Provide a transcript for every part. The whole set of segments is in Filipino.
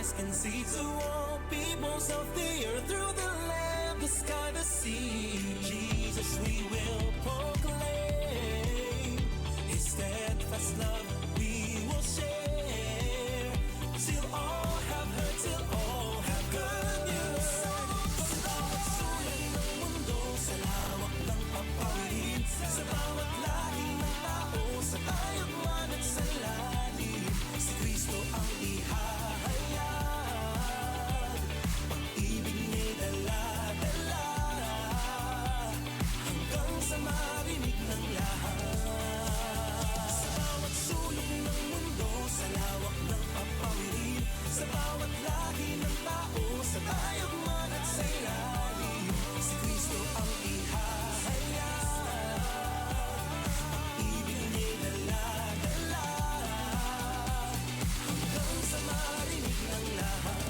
voice can see to all peoples of the earth, through the land, the sky, the sea. Jesus we will proclaim, His steadfast love we will share, till all have heard, till all have good news. Sa bawat sulay ng mundo, sa lawak ng papawirin, sa bawat lahi ng tao, sa tayagman at sa lalim, si Kristo ang ihahayag, pag-ibig niya'y dala-dala, hanggang sa marinig ng lahat. Sa bawat sulok ng mundo, sa lawak ng papawirin, sa bawat lahi ng tao, sa tayagman at sa ilalim, si Kristo ang ihahayag, pag-ibig niya'y dala-dala, hanggang sa marinig ng lahat.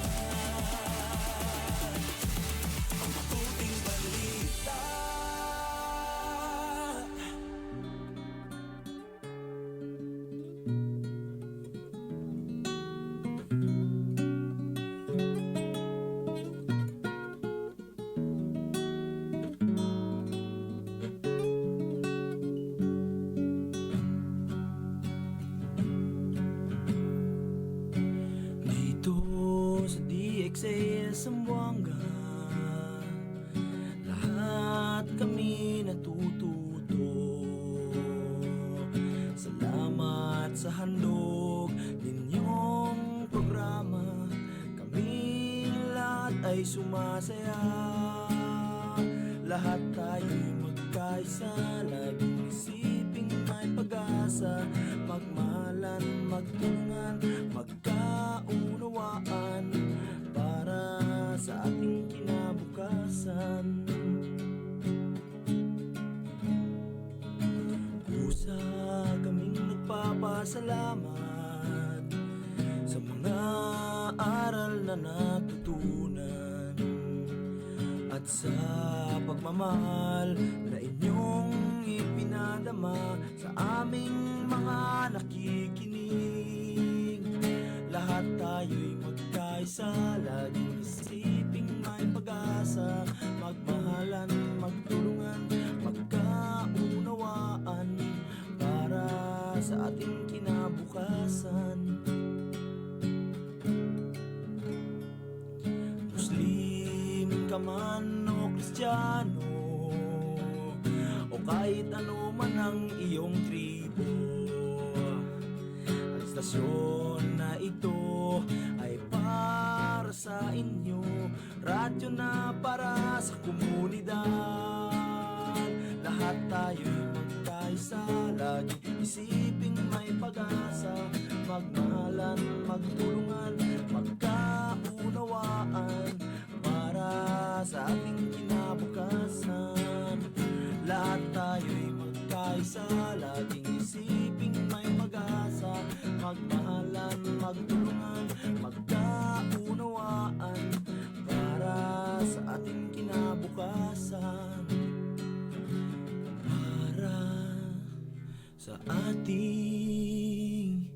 Ang mabuting balita. Dito sa DXAS Zamboanga, lahat kami natututo. Salamat sa handog ninyong programa, kaming lahat ay sumasaya. Lahat tayo'y magkaisa, laging isiping may pag-asa, magmahalan, magtulungan, magkaunawaan, para sa ating kinabukasan. Kusa kaming nagpapasalamat sa mga aral na natutunan, at sa pagmamahal na inyong ipinadama sa aming mga nakikinig. Lahat tayo'y magkaisa, laging isiping may pag-asa, magmahalan, magtulungan, magkaunawaan, para sa ating kinabukasan. Muslim ka man o Kristiyano, o kahit ano man ang iyong tribo, ang stasyon na ito ay para sa inyo, radyo na para sa komunidad. Lahat tayo'y magkaisa, lagi isiping may pag-asa, magmahalan, magtulungan, magkaunawaan, para sa ating kinabukasan. Lahat tayo'y magkaisa, laging isiping may pag-asa, magmahalan, magtulungan, magkaunawaan, para sa ating kinabukasan. Para sa ating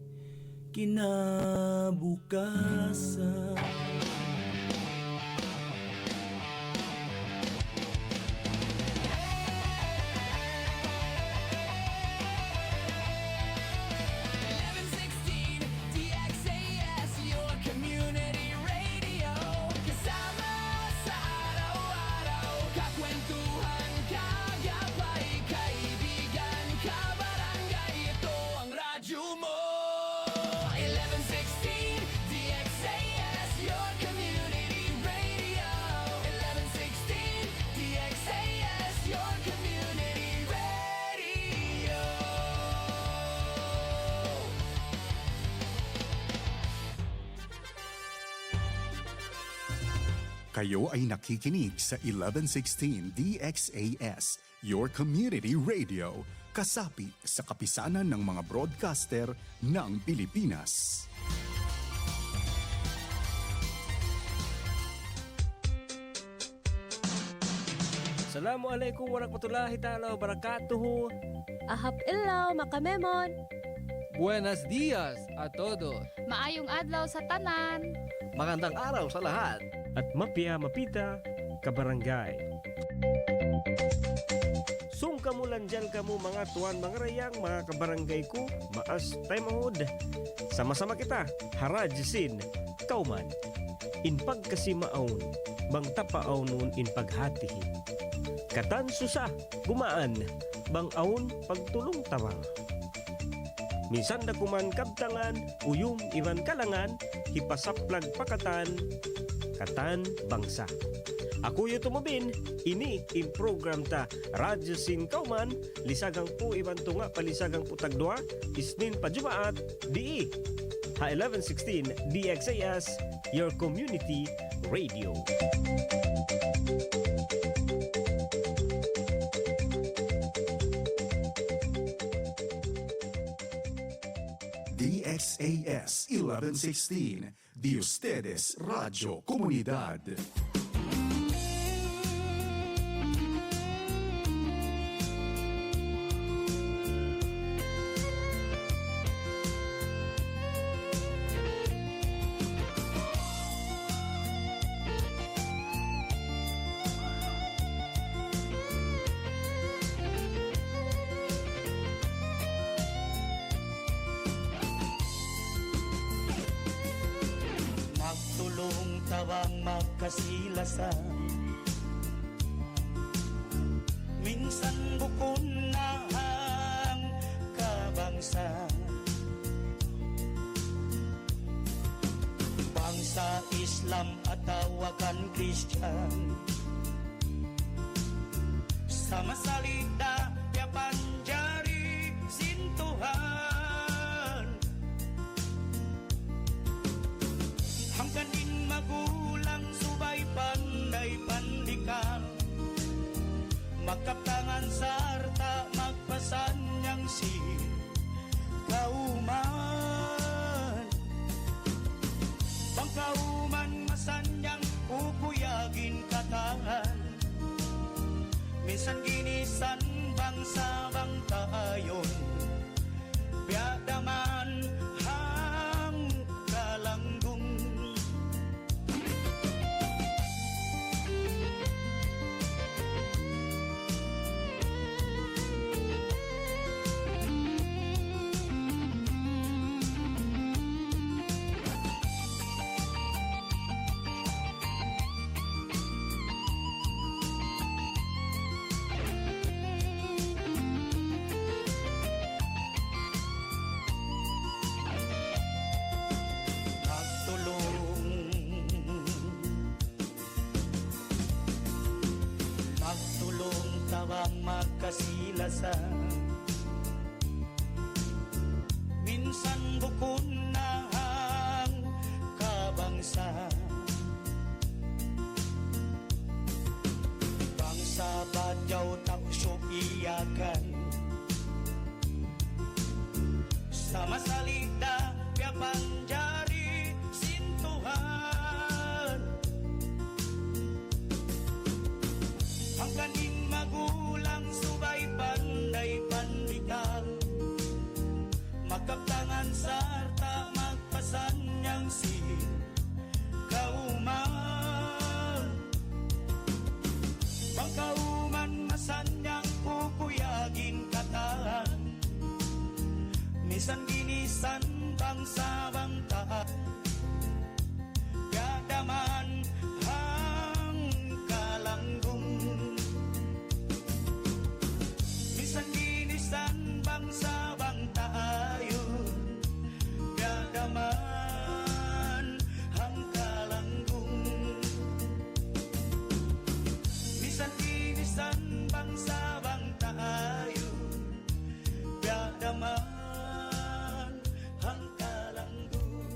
kinabukasan. Kayo ay nakikinig sa 1116 DXAS, your community radio, kasapi sa kapisanan ng mga broadcaster ng Pilipinas. Assalamualaikum warahmatullahi ta'ala wabarakatuh. Ahap ilaw, makamemon. Buenos dias a todos. Maayong adlaw sa tanan. Magandang araw sa lahat. At mapia mapita kabarangay. Sung kamulan dyan kamo mga tuwan, mga rayang, mga kabarangay ko, maas tayo mahod. Sama-sama kita, harajsin, kauman. In pagkasimaon, bang tapaaw nun in paghatihi. Katan susa, gumaan, bang aon pagtulong tawang. Minsan na kuman kabtangan, uyong iban kalangan, hipasaplag pakatan, katan bangsa. Ako yung tumubin, ini in program ta Radyo Sin Kauman, lisagang po iban tunga palisagang po tagdua, isnin pa Jumaat, DE. Ha 1116 DXAS, your community radio. DXAS 1116, de ustedes Radio Comunidad. Magtulong tawang magkasilasan, minsan bukon na ang kabangsa. Bangsa Islam at tawakan Kristyan, sama salita ya panjari sintuhan. Hangganin magulang subay panday pandikan, magkaptangan sarta magpasanyang si kauman. Bang kauman masanyang ukuyagin katangan, minsan ginisan bangsa bang tayon, biadaman hang kalanggung. Magtulong tawang magkasilasan, minsan bukon na ang kabangsa. Bangsa badyaw taksyo iyakan, sama salida ya panjari sintuhan. Hangganing magulang subay panday pandikan, magkaptangan sarta magpasanyang si kauman. Bang kauman masanyang kukuyagin katahan, misan ginisan bangsa bang tahan, gadaman hang kalanggung. Minsan ginisan bangsa bang tayon, gadaman hang kalanggung. Minsan ginisan bangsa bang tayon, gadaman hang kalanggung.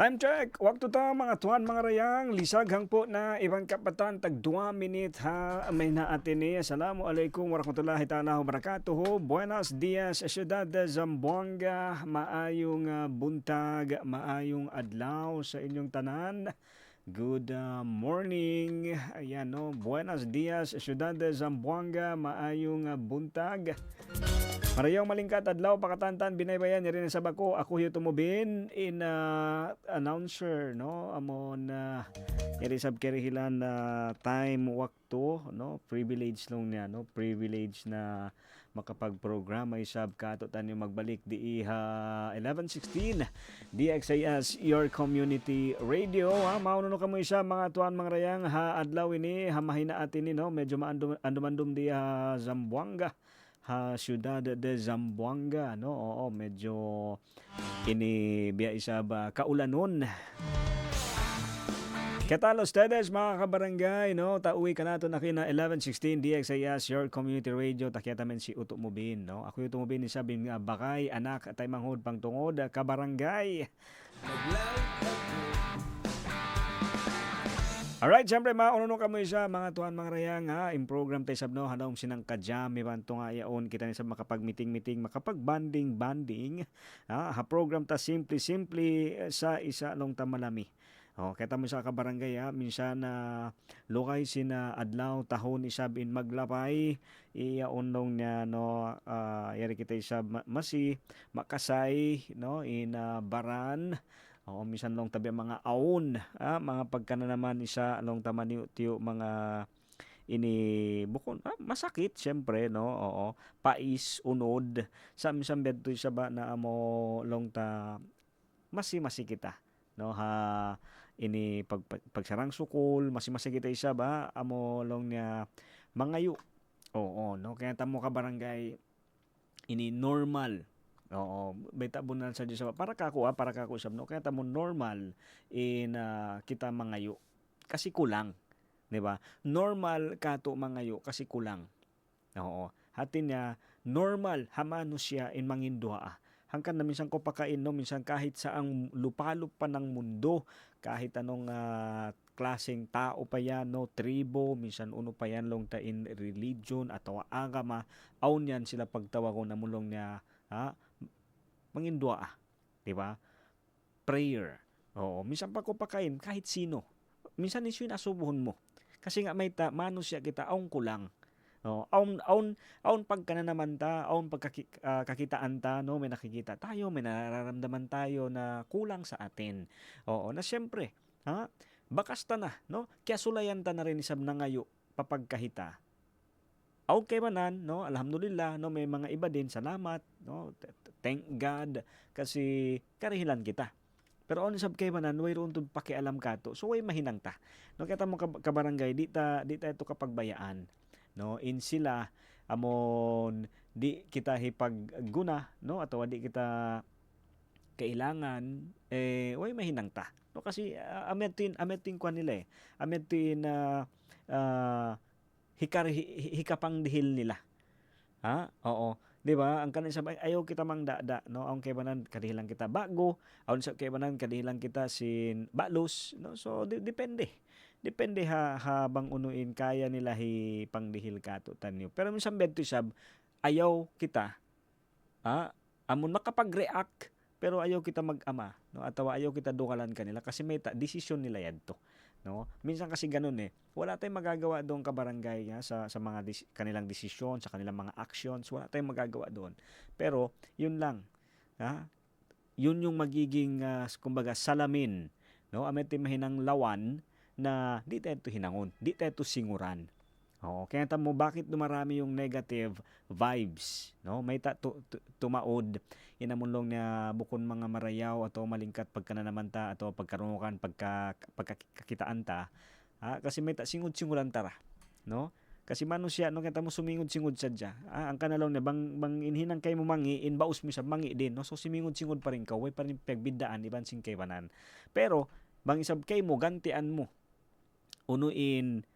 Time check! Waktu ta mga tuwan mga rayang, lisaghang po na ibang kapatan tag 2 minute ha may na atene. Assalamualaikum warahmatullahi ta'ala wabarakatuh. Buenos dias, Ciudad de Zamboanga. Maayong buntag, maayong adlaw sa inyong tanan. Good morning. Ayan no, buenos dias, Ciudad de Zamboanga, maayong buntag. Marayong malingkat adlaw pakatantan binaybayan ni rin sa bako ako yu tumubin in announcer no amon iri sab kirihilan na time wakto no privilege lang niya no privilege na makapag-programa isab kato tayo magbalik di 11:16 DXIS your community radio mauno no kamo isa mga tuan mga rayang ha adlaw ini hamahina atin ni no medyo maandum di Zamboanga Ciudad de Zamboanga no oo medyo ini biya isa ba kaulanon. Ketalo ustedes mga kabarangay no tauwi ka nato na kina 11:16 DXIS your community radio takyata men si Uto Mubin no ako Uto Mubin ni sabing nga bakay anak atay manghod pangtungod kabarangay. Alright, siyempre mauno kamo isa mga tuhan mga rayang ha, in program tayo sabno hanong sinang kadyam ibanto nga yaon kita ni sa makapag-meeting makapag-banding ha program ta simple sa isa long tamalami. Kita mo sa kabarangay ha, minsan na lokay sina adlaw tahon isab in maglapay iyaon long niya no yari kita isab masi makasay no in baran. Minsan long tabi mga aon, mga pagkana naman isa long taman tiyo mga ini bukon masakit syempre no pais unod sa minsan bedto isa ba na amo long ta masi kita no ha ini pagsarang sukol masi kita isa ba amo long niya mangayo no kaya tamo ka barangay ini normal. May tabunan sa Diyos para kako sab no kaya tamo normal in kita mangayo kasi kulang, di ba? Normal kato mangayo kasi kulang. Hatin niya normal hamano siya in mangindua. Hangkan na minsan ko pakain no minsan kahit sa ang lupalop pa ng mundo, kahit anong klaseng tao pa yan no tribo, minsan uno pa yan long ta in religion atau agama, aun yan sila pagtawag ko na mulong niya mangindua, di ba? Prayer. Minsan pa ko pakain kahit sino. Minsan isu asubuhon mo. Kasi nga may mano siya kita aun kulang. Aun pagka na naman ta, aun pagkakitaan ta, no, may nakikita tayo, may nararamdaman tayo na kulang sa atin. Na siyempre, bakas ta na, no? Kaya sulayan ta na rin isab na ngayo papagkahita. Okay manan, no? Alhamdulillah, no, may mga iba din, salamat, no? Thank God kasi karihilan kita. Pero on sab kay manan way ron tud pakialam kato. So way mahinang ta. No kita mo kabarangay di ta ito kapagbayaan. No in sila amon di kita hipagguna no ato di kita kailangan way mahinang ta. No kasi ametin kwan nila ametin hikapang dihil nila. Di ba? Ang kanin sabay ayaw kita mang dada, no? Ang kaybanan kadihilang kita bago, aun sa kaybanan kadihilang kita sin balos, no? So depende. Depende habang unuin kaya nila panglihil kato tanyo. Pero minsan bedto sab ayaw kita amon makapag-react pero ayaw kita mag-ama, no? Atawa ayaw kita dukalan kanila kasi may desisyon nila yadto. No? Minsan kasi ganun wala tayong magagawa doon kabarangay sa mga kanilang desisyon, sa kanilang mga actions, wala tayong magagawa doon. Pero yun lang, yun yung magiging kumbaga salamin, no? Amete mahinang lawan na di tayo hinangon, di tayo singuran. Kaya tamo bakit dumarami yung negative vibes, no? May tumaod inamulong na bukon mga marayaw atau malingkat pagkananaman ta atau pagkarunukan pagkakitaan ta kasi may singud-singulan tara, no? Kasi mano siya no kita mo sumingod-singod sadya. Ang kanalaw na bang inhinang kay mo mangi inbaus mo sa mangi din, no? So simingod-singod pa rin ka, way pa rin pagbidaan iban sing kay banan. Pero bang isab kay mo gantian mo. Unuin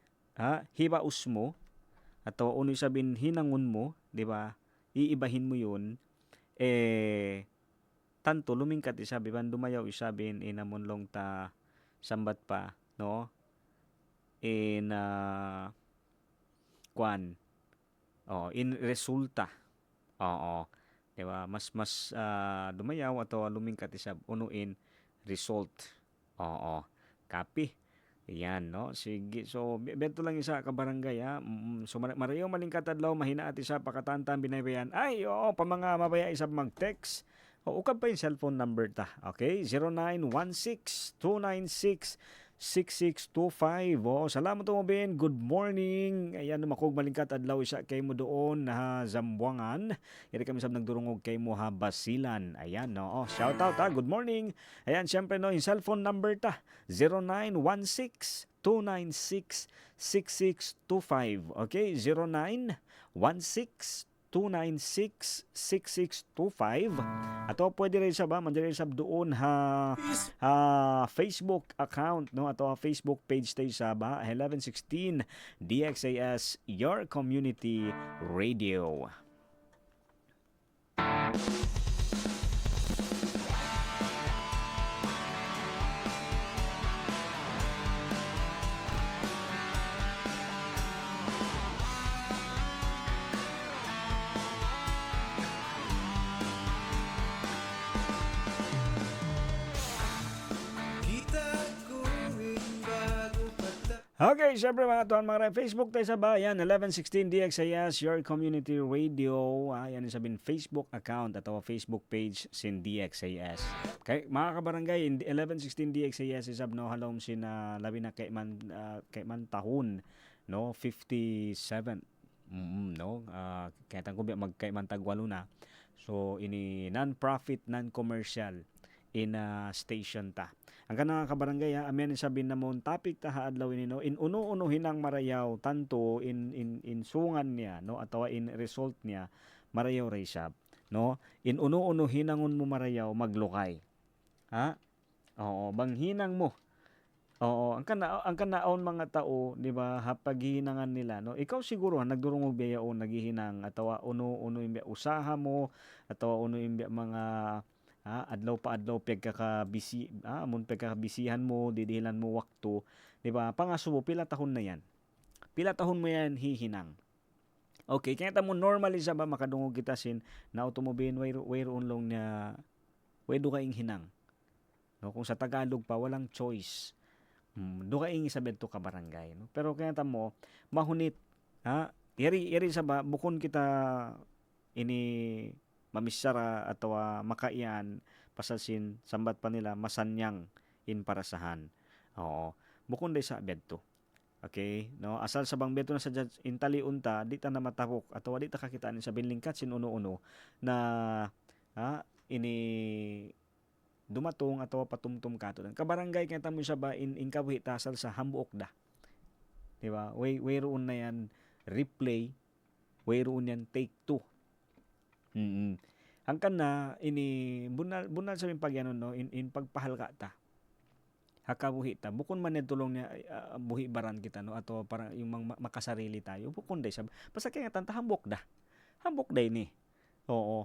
hibaus mo atau uno sabin hinangon mo, di ba? Iibahin mo yun tanto lumingkat isabi ban dumayaw isabin inamon long ta sambat pa no in kwan in resulta di ba mas dumayaw atau lumingkat isab unuin result copy Yan, no? Sige. So, bento lang isa ka barangay, ha? So, marayo malingkat adlaw, mahina at isa, pakatantan, binabayan. Ay, oo, pa mga mabaya isa mag-text. O, ukab pa yung cellphone number ta. Okay? 0916-296-6625. O, salamat mo, Ben. Good morning. Ayan, makog malingkat adlaw isa kay mo doon na Zambuangan. Iri kami sab nagdurungog kay mo ha Basilan. Ayan, no? Oh, shout out, ha? Good morning. Ayan, syempre, no, yung cellphone number ta. 0916-296-6625. Okay? 0916-296-6625. Ato pwede rin sa ba? Mandiri sa doon Facebook account, no? Ato Facebook page tayo sa ba? 1116 DXAS Your Community Radio. Kita kuwing bago pata. Okay, syempre mga tuwan, mga Facebook tayo sa bayan, 1116 DXAS, Your Community Radio. Yan yung sabihin, Facebook account at Facebook page sin DXAS. Okay, mga kabarangay, 1116 DXAS is no halom sin labi na kay man tahon, no, 57. No, kaya tang kubi magkay man tagwalo na. So ini non-profit, non-commercial in station ta. Ang kanang kabarangay, amyan sabihin na mo topic ta haadlaw no, in uno-uno hinang marayaw tanto in sungan niya, no, atawa in result niya marayaw raysab, no, in uno-uno hinangon mo marayaw maglukay, ha, oo, bang hinang mo, oo, ang kanaon mga tao, di ba, hapaghihinangan nila, no, ikaw siguro nagdurong og biyaon naghihinang atawa uno imbe usaha mo atawa uno imbe mga adlaw pa adlaw pagkakabisi, amon pagkakabisihan mo, didilan mo wakto, di ba? Pangasubo pila tahon na yan. Pila tahon mo yan hihinang. Okay, kaya ta mo normally sa ba makadungog kita sin na automobile way long na way do kaing hinang. No, kung sa Tagalog pa walang choice. Do kaing isabel to ka barangay, no? Pero kaya ta mo mahunit, iri sa ba bukon kita ini mamisara atau makaian pasasin sambat pa nila masanyang in parasahan. Oo. Bukon day sa bedto. Okay, no, asal sa bang bedto na sa intali unta di ta na matapok atau di ta kakitaan sa binlingkat sin uno-uno na ini dumatong atau patumtum kato. Kabarangay kaya tamo siya ba in kabuhi tasal sa hambuok da. Di ba? Way roon na yan replay, way roon yan take 2. Ang kana ini bunal sa pagyanon, no, in pagpahalka ta. Hakabuhi ta. Bukon man tulong niya buhi baran kita, no, ato para yung makasarili tayo. Bukon day sab. Basta kaya tanta hambok da. Hambok day ni. Oo.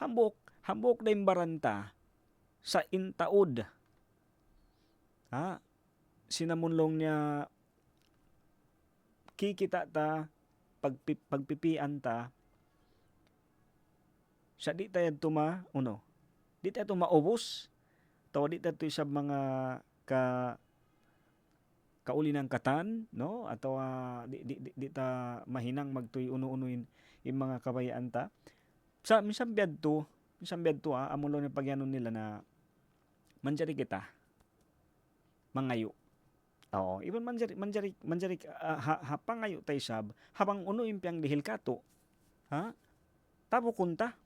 Hambok day baranta sa intaod. Sinamunlong niya kikita ta pagpipian ta sa di tayo di tayo maubos, tawa di tayo sa mga kauli ng katan, no, atau di ta mahinang magtuy uno-unuin yung mga kabayaan ta. Sa minsan biyadto amon lang yung pagyanon nila na manjari kita mangayo. Oo, even manjari pangayo tayo sab habang uno impyang dihil kato. Tabo kunta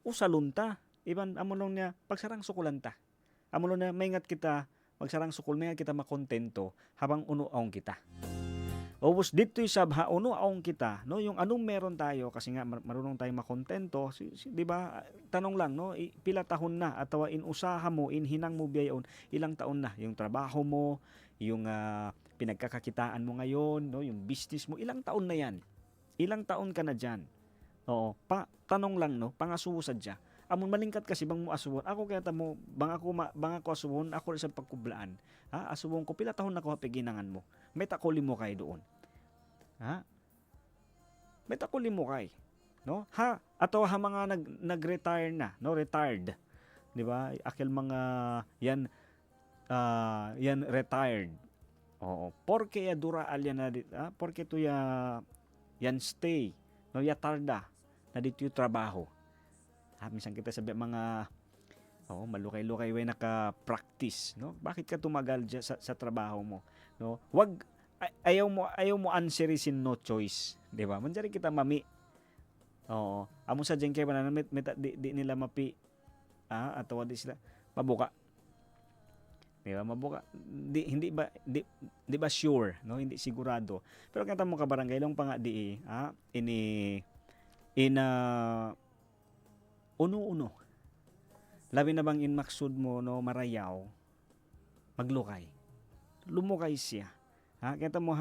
usalunta, iban amulong niya pagsarang sukulanta. Amulong niya maingat kita magsarang sukul, maingat kita makontento habang uno-aong kita. Obos dito isab uno-aong kita, no, yung anong meron tayo kasi nga marunong tayo makontento, di ba? Tanong lang, no, pila tahon na atawa in usaha mo, in hinang mo biyayon, ilang taon na yung trabaho mo, yung pinagkakakitaan mo ngayon, no, yung business mo, ilang taon na yan? Ilang taon ka na diyan? Oo, tanong lang, no, pangasubo sadya. Amon malingkat kasi bang mo asubon. Ako kaya mo bang ako asubon, ako rin sa pagkublaan. Asubon ko pila tahon na ko hapiginangan mo. May takuli mo kay doon. May takuli mo kay, no? Ato mga nag-retire na, no, retired. 'Di ba? Akil mga yan retired. Oo, porque ya dura alya na porque to ya yan stay no ya tarda na dito yung trabaho. Minsan kita sabi mga malukay-lukay way naka-practice, no? Bakit ka tumagal sa trabaho mo, no? Wag ayaw mo answerisin no choice, 'di ba? Manjari kita mami. Oo. Amo sa diyan kay banana di nila mapi atau di sila mabuka. 'Di ba? Mabuka. Hindi ba sure, no? Hindi sigurado. Pero kanta mo ka barangay long pa nga di ini uno-uno. Labi na bang inmaksud mo no marayaw, maglukay. Lumukay siya. Kaya mo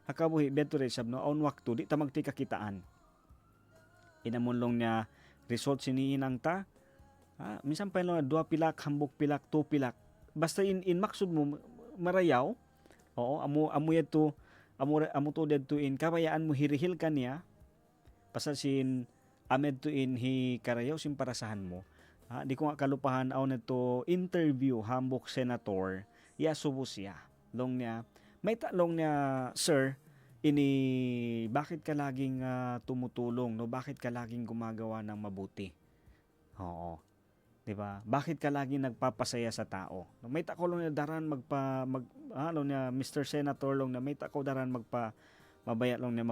hakabuhi beto rin sab no on waktu di ta magti kakitaan. Inamunlong niya result siniinang ta. Minsan pa lang 2 pilak, hambok pilak, 2 pilak. Basta in maksud mo marayaw. Oo, amo to dedto in kabayaan mo hirihil kaniya. Pasasin amed to in hi karayaw sin parasahan mo. Di ko nga kalupahan aw neto interview hambok senator ya subo siya long niya may talong niya sir ini bakit ka laging tumutulong no bakit ka laging gumagawa ng mabuti oo di ba bakit ka laging nagpapasaya sa tao no, may tako long niya daran niya Mr. Senator long na may tako daran mabaya long niya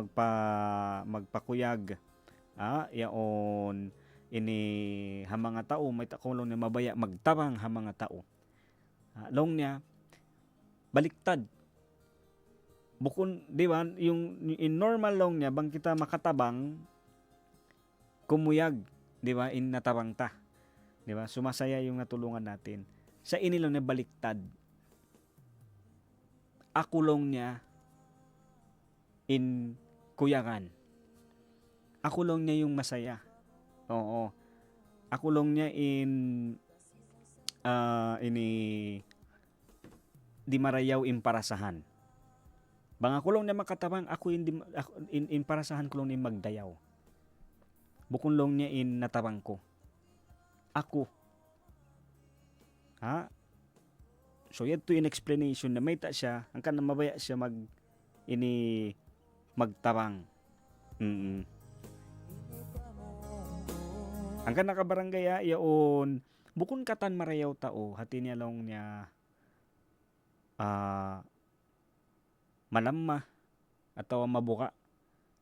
magpakuyag yaon ini hamanga tao may takulong na mabaya magtabang hamanga tao. Long niya baliktad. Bukon, di ba, yung in normal long niya bang kita makatabang kumuyag, di ba, in natabang ta. Di ba? Sumasaya yung natulungan natin. Sa inilong niya baliktad. Akulong niya in kuyagan. Akulong niya yung masaya. Oo. Akulong niya ini di marayaw in parasahan. Bang akulong niya makatabang ako in parasahan kulong ni magdayaw. Bukon long niya in natabang ko. Ako. So yato in explanation na may ta siya, ang kan mabaya siya magtabang. Ang kan nakabarangay yaon bukon katan marayaw tao hati niya long niya malamma atawa mabuka.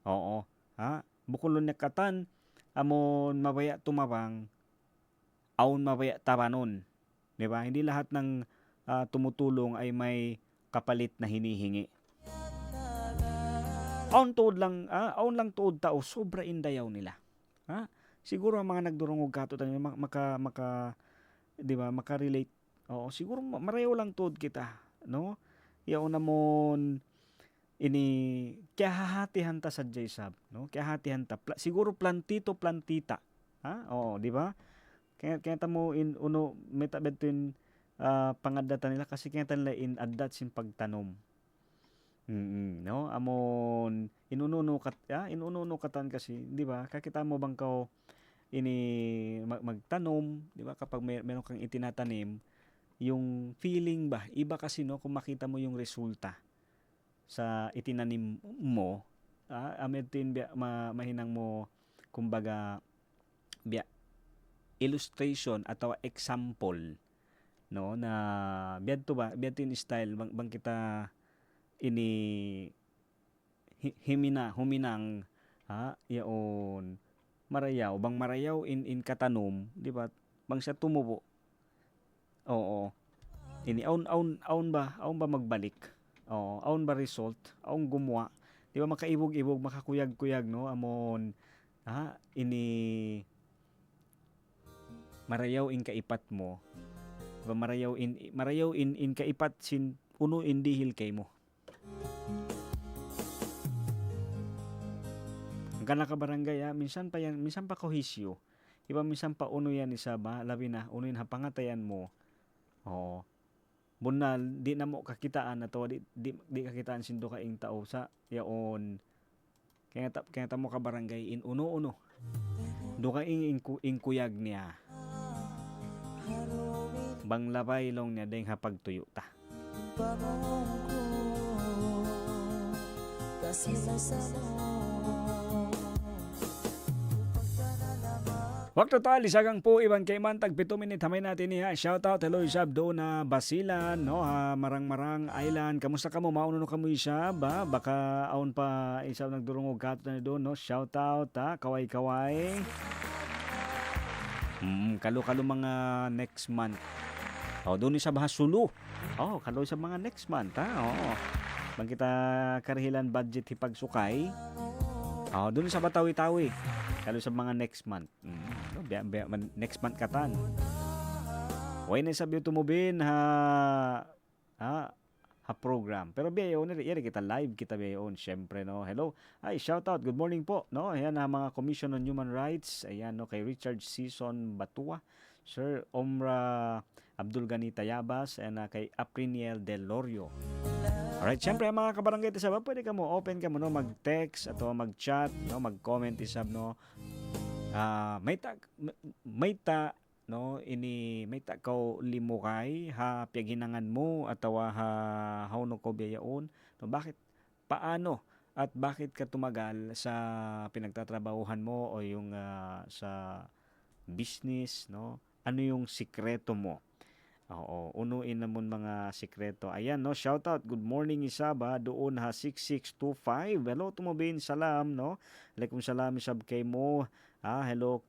Oo. Bukon long niya katan amon mabaya tumabang aon mabaya tabanon. 'Di ba? Hindi lahat ng tumutulong ay may kapalit na hinihingi. Aon lang tuod tao sobra indayaw nila. Siguro ang mga nagdurungog kato tayo maka 'di ba maka-relate. Oo, siguro marayaw lang tuod kita, no? Yaon namon ini kaya hahatihan ta sa Jaysab, no? Kaya hatihan ta. Siguro plantita. Oo, 'di ba? Kaya mo in uno metabed tin pangadatan nila kasi kaya tanla in addat sin pagtanom. No? Amon inununo katan kasi, 'di ba? Kakita mo bang kao magtanom, 'di ba? Kapag meron kang itinatanim, yung feeling ba iba kasi no kung makita mo yung resulta sa itinanim mo, ametin mahinang mo kumbaga illustration atau example no na biadto in style bang kita huminang yaon marayaw in katanom, di ba? Bang siya tumubo. Oo. Aun ba magbalik. Oo, aun ba result? Aun gumawa. Di ba makaibog-ibog, makakuyag-kuyag no amon marayaw in kaipat mo. Diba marayaw in kaipat sin uno indihil kay mo. Ang kana ka barangay minsan pa kohisyo. Iba minsan pa uno yan isa ba labi na uno in hapangatayan mo. Oo. Bunal di na mo kakitaan ato di kakitaan sindo ka ing tao sa yaon. Kaya ta mo ka barangay in uno. Do ka ing kuyag niya. Bang labay long niya ding hapagtuyo ta. Waktu tali sagang po iban kay man tag 7 minute hamay natin niya. Shout out hello Isab do na Basilan no Marang-Marang Island. Kamusta ka mo? Mauno kamo Isab ba? Baka aon pa Isab nagdurungog kato na do no. Shout out kaway-kaway. Kalo-kalo mga next month. Doon sa Bahasulu. Kalo sa mga next month Bang kita karahilan budget hipagsukay. Doon sa Batawi-Tawi. Kalo sa mga next month. Next month katan. Way na sabi tumubin ha program. Pero biyayon kita live kita biyayon syempre no. Hello. Shout out. Good morning po no. Ayan mga Commission on Human Rights. Ayan no kay Richard Season Batua, Sir Omra Abdul Gani Tayabas and kay Apriniel Del Lorio. Alright, syempre mga kabarangay isab, pwede ka mo open ka mo no mag-text atau mag-chat no, mag-comment isab no. May ta no ini may ta ko limukay ha piaginangan mo ataw ha hawno ko biyaon no, bakit paano at bakit ka tumagal sa pinagtatrabahuhan mo o yung sa business no, ano yung sikreto mo. Unuin namon mga sikreto. Ayan no, shout out. Good morning Isaba doon ha 6625. Hello tumubin salam no. Alaikum salam isab kay mo. Hello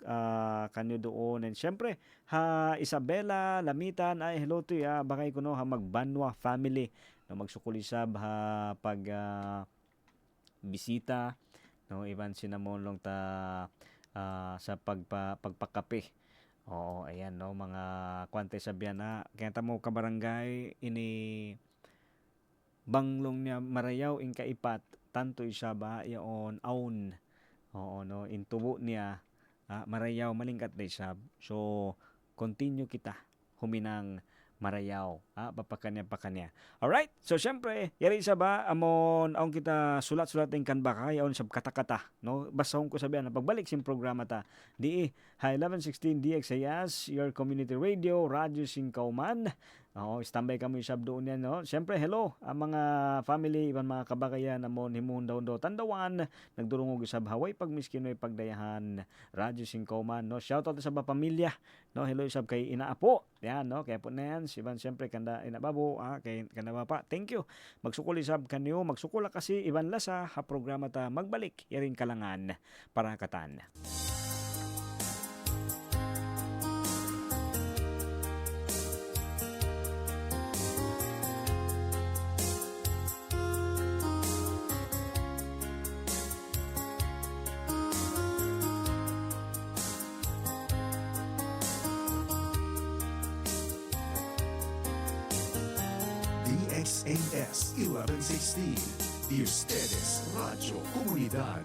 kanyo doon. And syempre ha Isabela Lamitan ay hello to ya. Bakay ko no ha magbanwa family no magsukul isab ha pag bisita no Ivan Cinnamon long ta sa pagpakape. Ayan no mga kwante sabihan na kaya mo kabarangay ini banglong niya marayaw in kaipat tanto isaba yaon aun no intubo niya marayaw malingkat na isab so continue kita huminang marayaw papakanya alright so syempre yari isa ba amon aon kita sulat-sulat ng kanbaka yaon sab kata-kata no basahon ko sabihan na pagbalik sim programa ta di 1116 DXIS your community radio Radyo Singkauman standby kami sab doon yan no. Syempre hello ang mga family iban mga kabagayan amon himun daw tandawan nagdurungog isab haway pagmiskinoy pagdayahan Radyo Singkauman no. Shout out sa pamilya no, hello isab kay inaapo yan no, kaya po na yan iban syempre kanda inababo kay kanda pa thank you magsukol isab kanyo magsukol kasi iban lasa ha programa ta magbalik yaring kalangan para katan. DXAS 1116, de ustedes Radio Comunidad.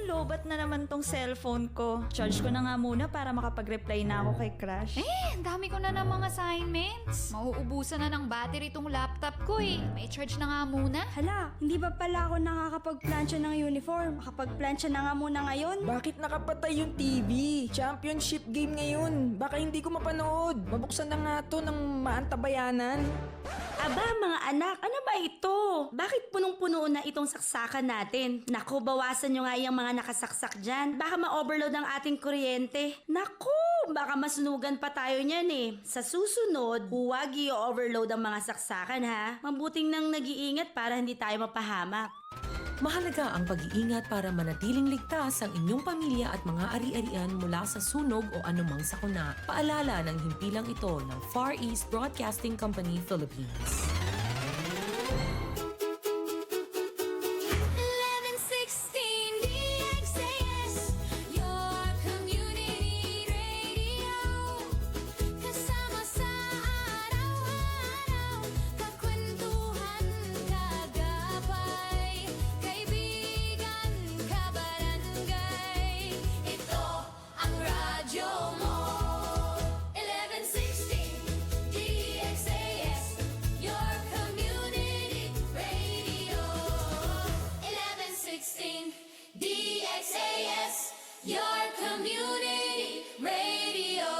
lobat na naman tong cellphone ko. Charge ko na nga muna para makapag-reply na ako kay Crush. Ang dami ko na ng mga assignments. Mauubusan na ng battery tong laptop ko eh. May charge na nga muna. Hala, hindi ba pala ako nakakapagplansya ng uniform? Makapagplansya na nga muna ngayon. Bakit nakapatay yung TV? Championship game ngayon. Baka hindi ko mapanood. Mabuksan na nga to ng maantabayanan. Aba mga anak, ano ba ito? Bakit punong-puno na itong saksakan natin? Naku, bawasan nyo nga yung mga nakasaksak dyan. Baka ma-overload ang ating kuryente. Naku, baka masunugan pa tayo niyan eh. Sa susunod, huwag i-overload ang mga saksakan ha. Mabuting nang nag-iingat para hindi tayo mapahamak. Mahalaga ang pag-iingat para manatiling ligtas ang inyong pamilya at mga ari-arian mula sa sunog o anumang sakuna. Paalala ng himpilang ito ng Far East Broadcasting Company, Philippines. 1116 DXAS, your community radio. Kasama sa araw-araw, kakwentuhan, kagabay, kaibigan, kabarangay. Ito ang radyo mo. 1116 DXAS, your community radio. 1116 DXAS, your community radio.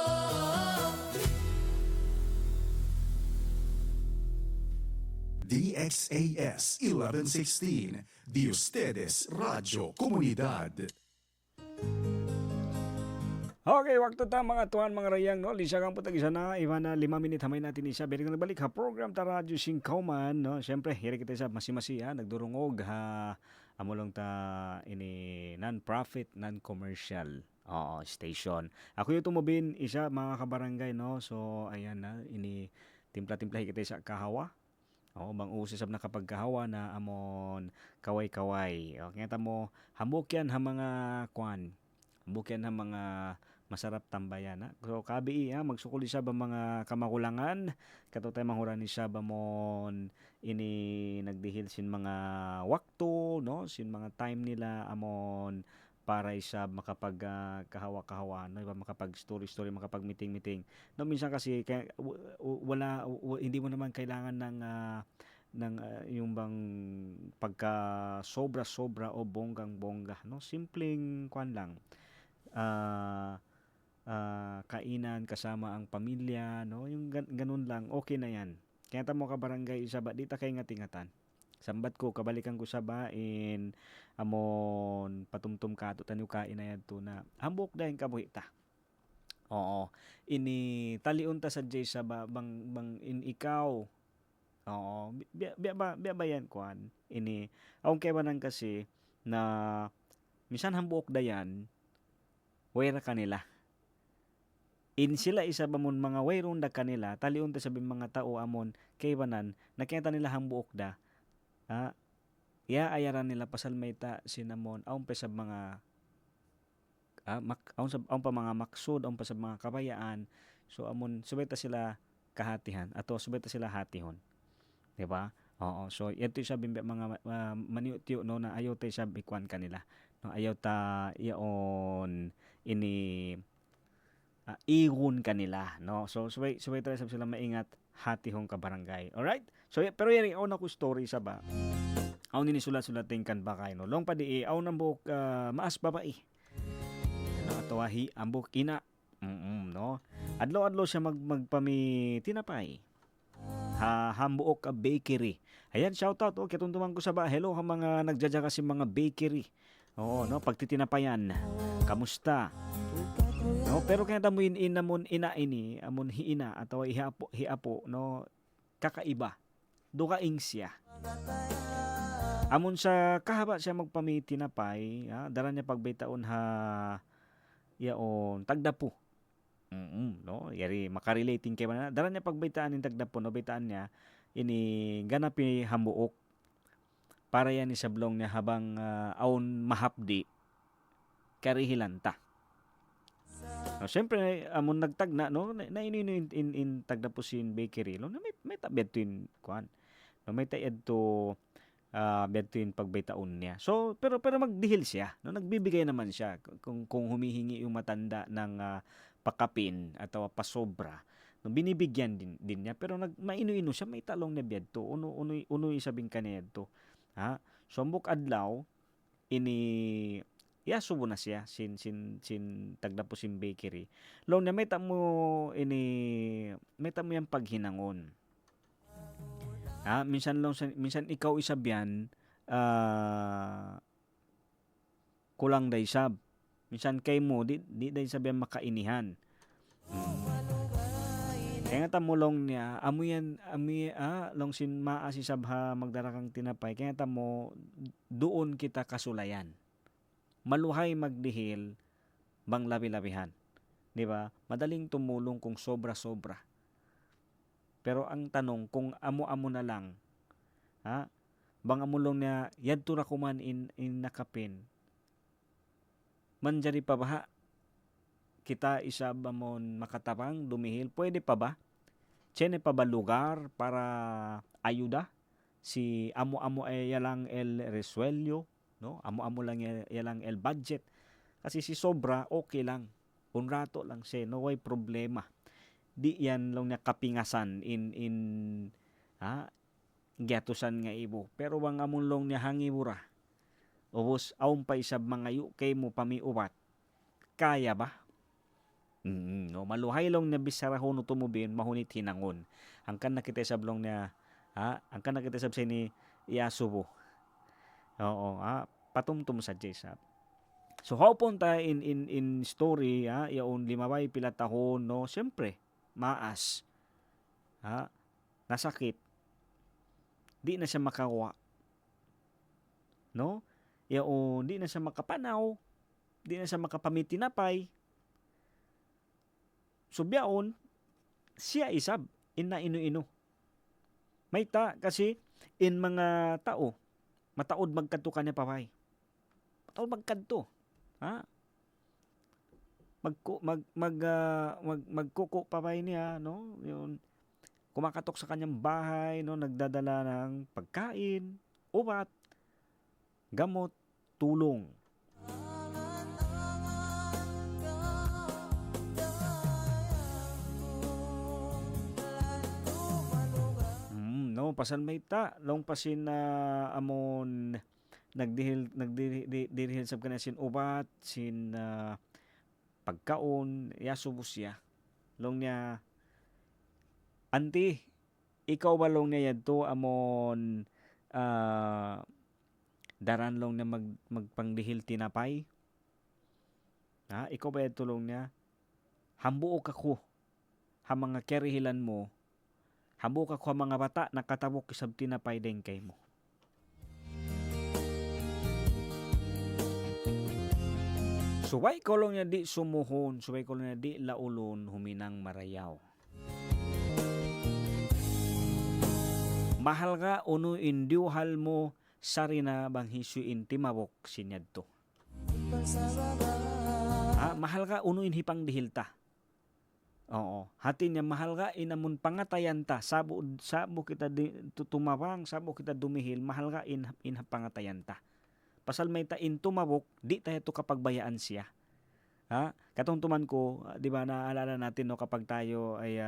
DXAS 1116, de ustedes Radio Comunidad. Okay, waktu ta mga tuan mga rayang no. Lisa kang putag isa na iba na 5 minit hamay natin isa. Balik na nagbalik ha program ta radyo Singkauman no. Syempre hiri kita sa masi-masi ha nagdurungog ha amulong ta ini non-profit, non-commercial station. Ako yung tumubin isa mga kabarangay no. So ayan na ini timpla-timpla kita sa kahawa. Bang usisab na kapag kahawa na amon kaway-kaway. Kaya mo hambok yan ha mga kwan. Hambok yan ha mga masarap tambayan ha. So kabi magsukuli siya ba mga kamakulangan kato tayo manghurani siya ba mon ini nagdihil sin mga wakto no sin mga time nila amon para isa makapag kahawa-kahawa no iba makapag story makapag meeting no minsan kasi kaya, hindi mo naman kailangan ng yung bang pagka sobra o bonggang-bongga no simpleng kwan lang kainan kasama ang pamilya no yung ganun lang okay na yan kaya tamo ka barangay isa ba di ta kay ngatingatan sambat ko kabalikan ko sa bain amon patumtum ka to tanyo kain na yadto na hambok dahin kabuhi ta ini taliun ta sa jay sa bang in ikaw biya ba yan kwan ini aung kaya nang kasi na misan hambok dayan wala kanila in sila isa ba mon mga wayron da kanila taliun ta sabi mga tao amon kay banan nakita nila hambuok da ayaran nila pasal may ta sinamon aun pa sa mga aun pa mga maksud aun pa sa mga kabayaan so amon subay ta sila kahatihan ato subay ta sila hatihon di ba so ito sabi mga maniutyo no na ayaw tay sabi kwan kanila no ayaw ta iyon ini igun kanila no so subay tayo sila maingat hati hong kabarangay alright so pero yari ako na ko story sa ba aw nini sulat-sulating kan ba kay no long pa di aw nang buok maas babae no atawahi ambok ina no adlaw-adlaw siya magpami tinapay hambuok a bakery ayan shout out kituntuman ko sa ba hello ha mga nagjaja kasi mga bakery no pagtitinapayan kamusta no pero kaya mo inamon ina ini amon hiina ataw hiapo no kakaiba dukaing siya amon sa kahaba siya magpamiti na pay dara niya pagbitaon ha yaon tagdapo no yari makarelating kay man dara niya pagbitaan ning tagdapo no bitaan niya ini ganapi hambuok para yan ni sablong niya habang aon mahapdi karihilanta. No, siyempre amon nagtagna no na in tagdapusin bakery no may tabet tin kuan. No may tayad to Betuin pagbaytaon niya. So pero magdihil siya, no, nagbibigay naman siya kung humihingi yung matanda ng pakapin atau pasobra, no, binibigyan din niya, pero maino-ino siya, may talong na biyadto uno isabing kanedto, ha. So ambok adlaw ini yasubo na siya sin tagdapusin bakery. Long na may tamo yung paghinangon. Minsan ikaw isabyan kulang day sab. Minsan kay mo di day sabyan makainihan. Kaya nga tamulong niya ami long sin maasi sabha magdarakang tinapay. Kaya tamo doon kita kasulayan. Maluhay magdihil bang labi-labihan. Di ba? Madaling tumulong kung sobra-sobra. Pero ang tanong, kung amo-amo na lang, ha? Bang amulong na yadto ra kuman in nakapin. Manjari pa ba? Kita isa ba mon makatabang, dumihil? Pwede pa ba? Tiene pa ba lugar para ayuda? Si amo-amo ay yalang el resuelyo, no? Amo-amo lang yalang el budget. Kasi si sobra, okay lang. Un rato lang siya, no way problema. Di yan lang na kapingasan in gyatusan nga ibo. Pero wang amon long niya hangibura. Ubos aum pa isab mga yu kay mo pamiubat. Kaya ba? No, maluhay long na bisarahon no tumubin mahunit hinangon. Ang kan nakita sablong niya ang kan nakita sab ni Yasubo. Oo, patumtum sa Jesab. So hopon ta in story yaon limabay pila tahon, no, siyempre maas, nasakit, di na siya makawa, no, yaon di na siya makapanaw, di na siya makapamitinapay, subyaon siya isab in na inu-inu. May kasi in mga tao mataod magkadto kanya papay, mataod magkadto, magkuko papay niya, no, yun, kumakatok sa kanyang bahay, no, nagdadala ng pagkain, ubat, gamot, tulong. No, pasan may long pasin na amon nagdihil sab kana sin ubat, sin pagkaon, yasubos siya. Long niya, anti, ikaw ba long niya yadto amon daran long na magpangdihil tinapay? Ikaw ba yadto long niya? Hambuok ako, ha mga kerihilan mo, hambuok ako ha mga bata, nakatabok isab tinapay din kay mo. Subay ko lang niya di sumuhon, subay ko lang niya di laulon, huminang marayaw. Mahal ka uno indiuhal mo, sarina bang hisu intimabok sinyad to. Mahal ka uno inhipang dihilta. Oo, hati niya mahal ka inamun pangatayan ta, sabo kita tumawang, sabo kita dumihil, mahal ka in pangatayan ta. Pasal may tain tumabok, di tayo to kapagbayaan siya. Katungtuman ko, di ba naalala natin, no, kapag tayo ay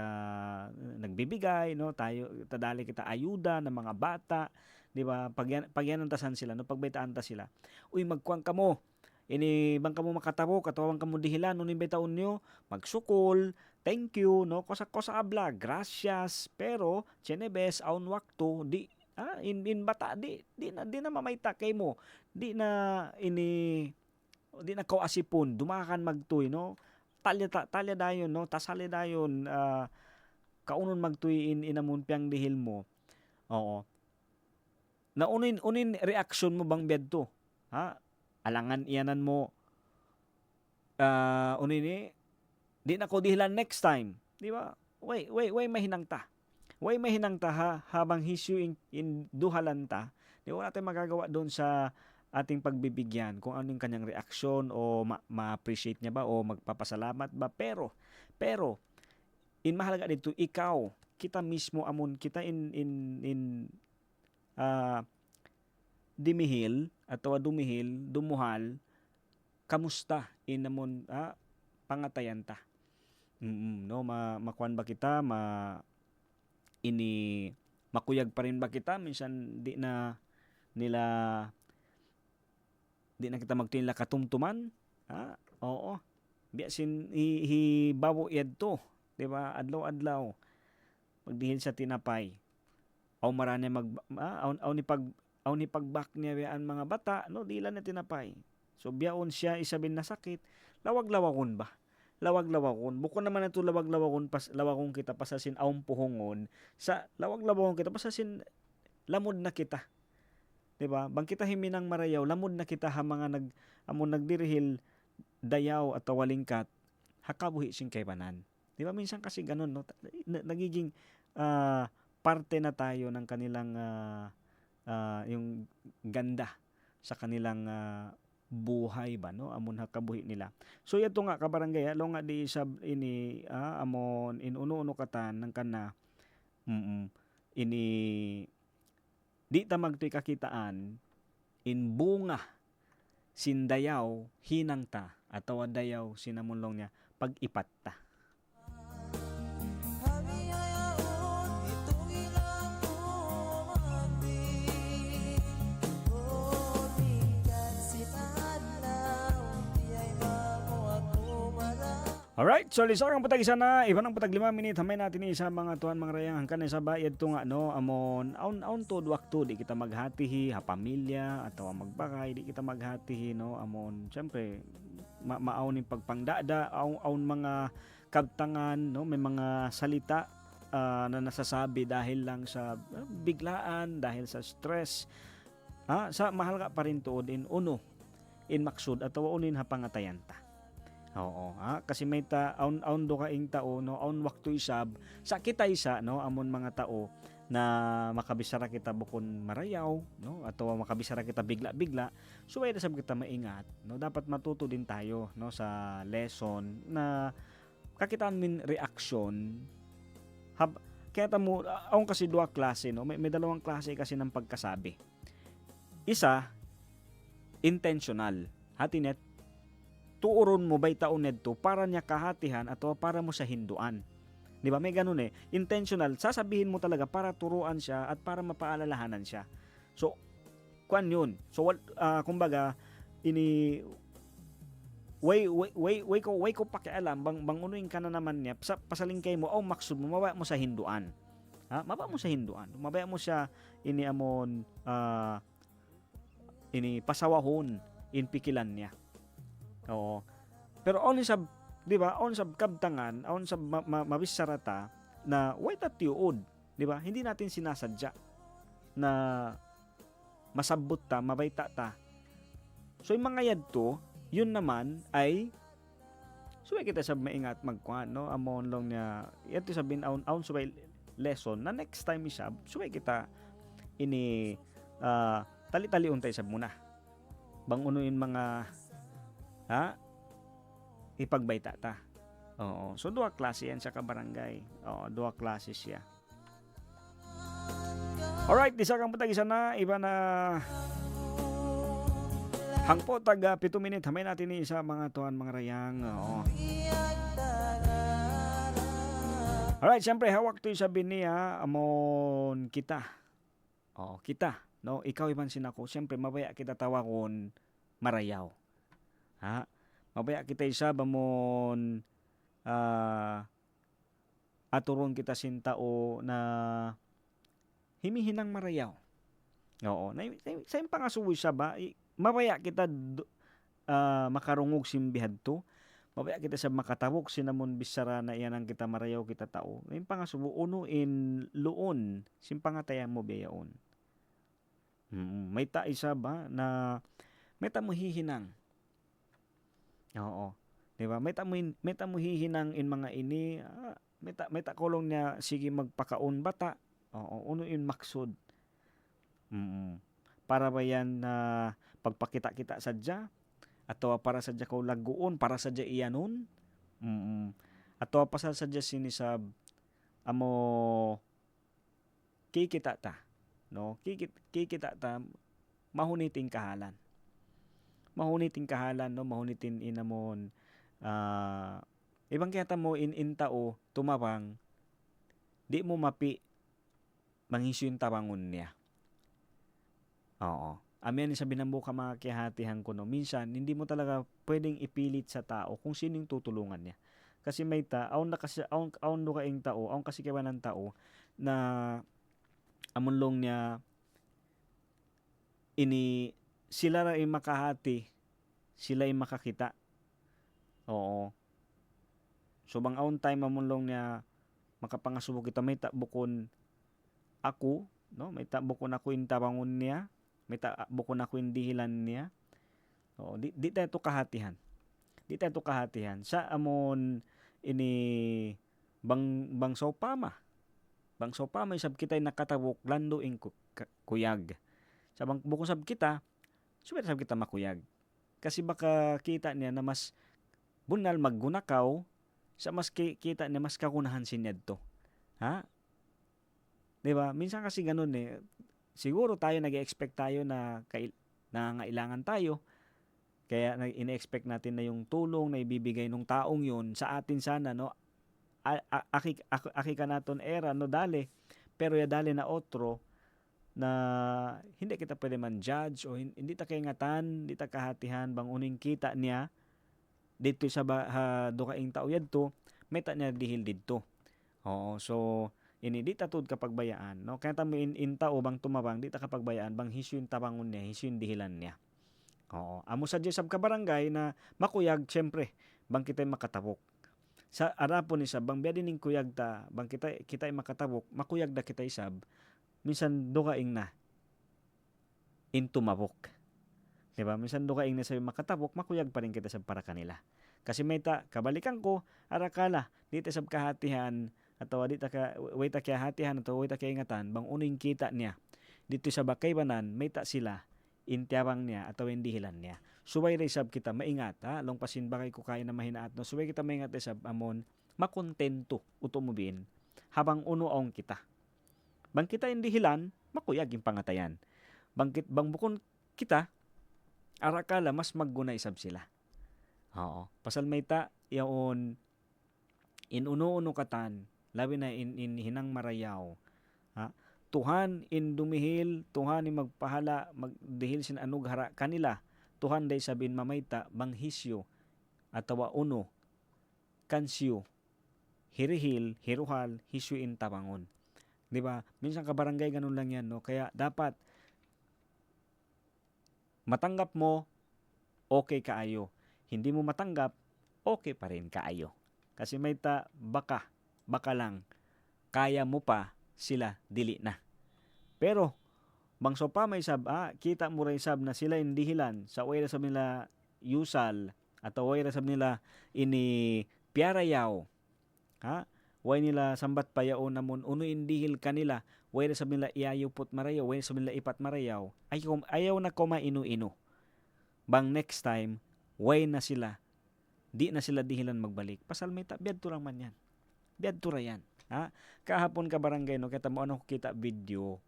nagbibigay, no, tayo tadali kita ayuda ng mga bata, di ba? Pagyanantasan sila, no, pagbaytaan ta sila. Uy, magkuang ka mo. Ini bang kamo makatabok, katawang kamo dihilan, no, nimbitaon nyo, magsukol, thank you, no, kosa abla, gracias, pero chenebes aun wakto, di in bata di na mamayta kay mo, di na kaasipon dumakan magtuy, no, talya dayon, no, tasali dayon, kaunon magtuy inamun piyang dihil mo. Oo, na unin reaction mo bang bedto, alangan iyanan mo, unin di na ko dihilan next time, di ba? Way mahinang ta. Way mahinang ta habang hisyu in duhalan ta. Di wala tayong magagawa doon sa ating pagbibigyan kung ano yung kanyang reaksyon o ma-appreciate niya ba o magpapasalamat ba. Pero in mahalaga dito, ikaw, kita mismo amon kita in dimihil atau dumihil, dumuhal, kamusta inamon pangatayan ta. No, makuan ba kita, makuyag pa rin ba kita minsan di na kita magtinla katumtuman. Oo. Biasin hibawo yadto, di ba? Adlaw-adlaw magdihil sa tinapay. Aw marane aw ni pagbak niya ang mga bata, no, dila na tinapay. So biyaon siya isabin na sakit, lawag-lawakon ba? Lawag-lawakon. Bukod naman ito lawag-lawakon lawakon kita pasasin awong puhongon. Sa lawag-lawakon kita pasasin lamod na kita. 'Di ba? Bang kita himinang marayaw, lamod na kita ha mga nagdirihil dayaw at walingkat, hakabuhi sing kay banan. 'Di ba minsan kasi ganun, no? Nagiging parte na tayo ng kanilang yung ganda sa kanilang buhay ba, no, amon hakabuhi nila. So yato nga kabarangay, alo nga di sab ini amon inuno katan ng kana ini di ta magtoy kakitaan in bunga sindayaw hinang ta atawa dayaw sinamulong niya pag-ipat ta. Alright, so lisar ang putag isa na, iba ng putag 5 minit, hamay natin isa mga tuan mga rayang hangkan sa bayad to nga, no, amon, aun to wakto, di kita maghatihi, ha pamilya, atawa magbakay, di kita maghatihi, no, amon, syempre, maaon yung pagpangdada, aun mga kabtangan, no, may mga salita na nasasabi dahil lang sa biglaan, dahil sa stress, sa mahal ka pa rin tuod in maksud, atawa unin ha pangatayan ta. Oo, kasi may aun do ka ing tao, no, aun waktu isab sa kita isa, no, amon mga tao na makabisara kita bukon marayaw, no, atau makabisara kita bigla-bigla, so ay sab kita maingat, no, dapat matuto din tayo, no, sa lesson na kakitaan min reaksyon kaya tamo aun kasi dua klase, no, may dalawang klase kasi ng pagkasabi. Isa intentional, hatinet tuuron mo bay taon nedto para niya kahatihan ato para mo sa hinduan. Di ba? May ganun eh. Intentional. Sasabihin mo talaga para turuan siya at para mapaalalahanan siya. So, kuan yun. So, kumbaga, way ko pakialam bang unuin ka na naman niya pasalingkay mo maksud mo mabaya mo sa hinduan. Mabaya mo sa hinduan. Mabaya mo siya pasawahon in pikilan niya. Oo. Pero only sa, di ba, on sa kabtangan, on sa mabisarata na why tatiuod, di ba? Hindi natin sinasadya na masabot ta, mabayta ta. So yung mga yadto, yun naman ay suway kita sa maingat magkuhan, no? Amon long niya, yato sabihin aun suway lesson na next time isab, suway kita tali-tali untay sab muna. Bang unuin mga ipagbayta ta. Oo. So, dua klase yan sa kabarangay. Oo, dua klase siya. Alright, isa kang patag isa na. Iba na hangpo taga 7 minit. Hamay natin ni isa mga tuan mga rayang. Oo. Alright, syempre hawak to yung sabi niya amon kita. Oo, kita. No, ikaw iban sinako. Syempre mabaya kita tawakon marayaw. Mabaya kita isa bamon aturon kita sintao na himihinang marayaw. Oo, sa yung pangasuwi siya ba, mabaya kita makarungog simbihad to. Mabaya kita sa makatawok sinamon bisara na iyan ang kita marayaw kita tao. Yung pangasubo uno in luon simpangatayan mo biyaon. May ta isa ba na may tamuhihinang. Oo. 'Di ba? May tamuhihinang in mga ini, may ta kolong niya sige magpakaon bata. Oo, uno in maksud. Para ba yan na pagpakita-kita sadya? Ato para sadya ko laguon, para sadya iyanon? Ato pa sadya sinisab amo kikita ta. No? Kikita ta mahuniting kahalan. Mahuniting kahalan, no, mahunitin inamon ibang kaya mo in tao tumawang di mo mapi manghisyo yung tawangon niya. Oo. Amin sa binambo ka mga kihatihan ko, no. Minsan, hindi mo talaga pwedeng ipilit sa tao kung sino yung tutulungan niya. Kasi may aon do kaing tao, aon kasi kawa ng tao na amunlong niya sila ra ay makahati, sila ay makakita. Oo. So bang aon time amunlong niya makapangasubo kita may bukon ako, no? May bukon ako in tabangon niya, may bukon ako in dihilan niya. Oo, di tayo to kahatihan. Di tayo to kahatihan. Sa amon ini bang sopama. Bang sopama isab kita nakatabok lando ing kuyag. Sa bang bukon sab kita, suwet sab kita makuyag. Kasi baka kita niya na mas bunal maggunakaw sa mas kita niya mas kakunahan sinyad to. Ha? Diba? Minsan kasi ganun eh. Siguro tayo nag-expect tayo na nangangailangan tayo. Kaya ina-expect natin na yung tulong na ibibigay ng taong yun sa atin sana, no? Aki ka naton era, no, dali. Pero ya dali na otro na hindi kita pwede man judge o hindi ta kaingatan, hindi ta kahatihan bang uning kita niya dito sa dukaing tao yadto, may ta niya dihil didto. Oo, so ini di ta tud kapag bayaan, no? Kaya tamo in tao bang tumabang di ta kapag bayaan bang hisyo yung tabangon niya, hisyo yung dihilan niya. Oo, amo sa sab ka barangay na makuyag syempre bang kita makatabok. Sa arapon ni sab bang biya dining kuyag ta bang kita makatabok, makuyag da kita isab. Minsan dukaing na in tumabok. Diba? Minsan dukaing na sa makatabok, makuyag pa rin kita sa para kanila. Kasi may kabalikan ko, arakala, dito sa kahatihan, atau di ta ka way ta kaya hatihan atau way ta kaya ingatan bang uning kita niya dito sa bakay banan may ta sila intiabang niya atau indihilan niya suway ray sab kita maingat ha long pasin bakay ko kaya na mahinaat no suway kita maingat sab amon makontento utumubin habang unuong kita bang kita indihilan makuyag yung pangatayan bang bukon kita arakala mas maggunay sab sila. Oo, pasal may ta yaon inuno katan labi na in hinang marayaw. Ha? Tuhan in dumihil, Tuhan in magpahala, magdihil sin anug hara kanila. Tuhan day sabin mamayta banghisyo atawa uno kansyo hirihil, hiruhal, hisyo in tabangon. 'Di ba? Minsan ka barangay ganun lang 'yan, no? Kaya dapat matanggap mo okay kaayo. Hindi mo matanggap okay pa rin kaayo. Kasi may baka lang, kaya mo pa, sila dili na. Pero, bang sopa may sab, kita mo rin sab na sila indihilan sa way sab nila yusal, at way sab nila ini piarayaw. Ha? Way nila sambat payao namon, uno indihil kanila, way sab nila iayupot marayaw, way sab nila ipat marayaw, ayaw na koma inu-inu. Bang next time, way na sila, di na sila dihilan magbalik. Pasal may biyad to lang man yan. Biyad to ra yan. Ha? Kahapon ka barangay, no, kita mo ano kita video,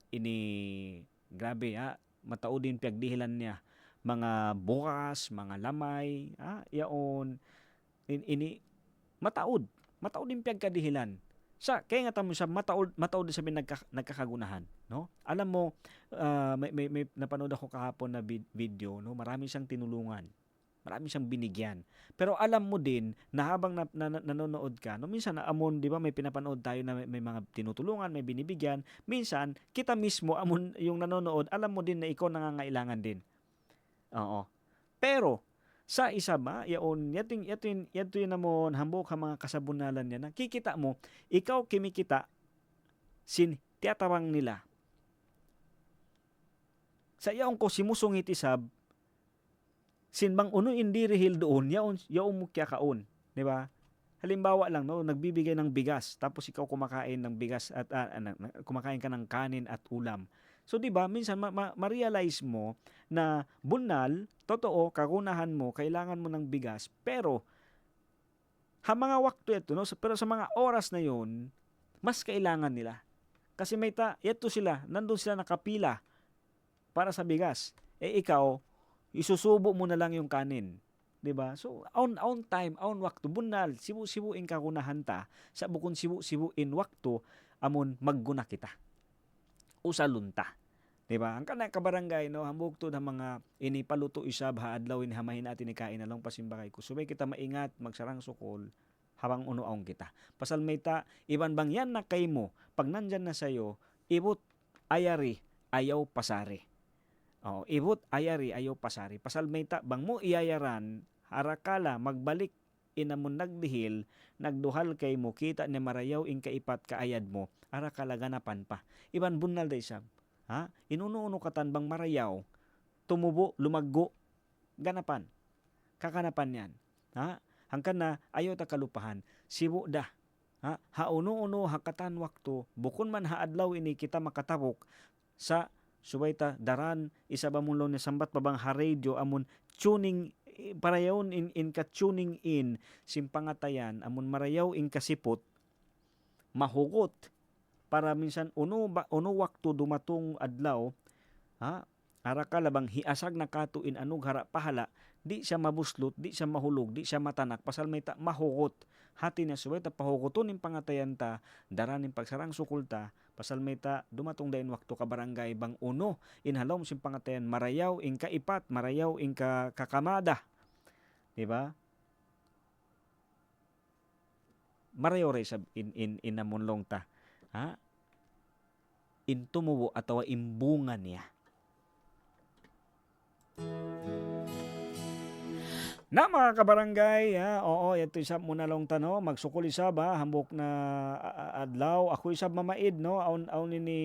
ini, grabe, ha? Mataudin piyagdihilan niya. Mga bukas, mga lamay, ha? Yaon, ini, mataud din piyagkadihilan. Kaya nga tamo siya, mataud din sabi nagkakagunahan. No? Alam mo, may napanood ako kahapon na video, no? Marami siyang tinulungan. Marami siyang binigyan. Pero alam mo din na habang nanonood ka, no, minsan amon, 'di ba, may pinapanood tayo na may mga tinutulungan, may binibigyan. Minsan kita mismo amon yung nanonood, alam mo din na ikaw nangangailangan din. Oo. Pero sa isa ba, yaon yatin namon hambok ka mga kasabunalan niya, nakikita mo, ikaw kimikita sin tiyatawang nila. Sa yaon ko simusungit isab sinbang uno hindi rehil doon, yaon mo kya kaon, di ba? Halimbawa lang, no, nagbibigay ng bigas, tapos ikaw kumakain ng bigas at kumakain ka ng kanin at ulam. So, di ba, minsan ma-realize mo na bunal, totoo, kagunahan mo, kailangan mo ng bigas, pero mga wakto ito, no, pero sa mga oras na yon, mas kailangan nila. Kasi may ito sila, nandun sila nakapila, para sa bigas. Ikaw, isusubo mo na lang yung kanin. 'Di ba? So, on time, on wakto, bunal, sibu-sibuin ka kunahanta, sa bukon sibu-sibuin wakto, amon magguna kita. Usalunta. 'Di ba? Ang kana ka barangay no, hambog to ng mga inipaluto isab haadlaw hamahin natin ni kain na lang pasimbakay ko. Subay kita maingat magsarang sukol habang unuaong kita. Pasal may ta iban bang yan na kay mo pag nandyan na sayo, ibut ayari ayaw pasari. Oh, ibut ayari ayaw pasari. Pasal may ta bang mo iyayaran harakala magbalik inamon nagdihil nagduhal kay mo kita ni marayaw ing kaipat kaayad mo harakala ganapan pa. Iban bunal day sab. Ha? Inuno-uno katanbang marayaw, tumubo, lumaggo, ganapan. Kakanapan yan. Ha? Hangkan na ayaw ta kalupahan, sibu da. Ha? Hauno-uno hakatan wakto, bukon man haadlaw ini kita makatabok sa subay ta daran isa ba mong ni sambat pabang ha-radio amon tuning parayaw in ka tuning in simpangatayan amon marayaw in kasipot mahugot para minsan uno wakto dumatong adlaw ha araka labang hiasag na katuin anug hara pahala di siya mabuslot di siya mahulog di siya matanak pasal may ta mahugot hati na subay ta pahugoton ning pangatayan ta daran ning pagsarang sukulta pasal may ta dumatong dain wakto ka barangay bang uno inhalom sim pangatayan marayaw ing kaipat marayaw ing kakamada di ba marayaw ray sab in namunlong ta ha intumubo atawa imbungan niya. Na mga kabarangay, oo, ito isab muna long tano, magsukol isab hambok na adlaw, ako isab mamaid no, aun ini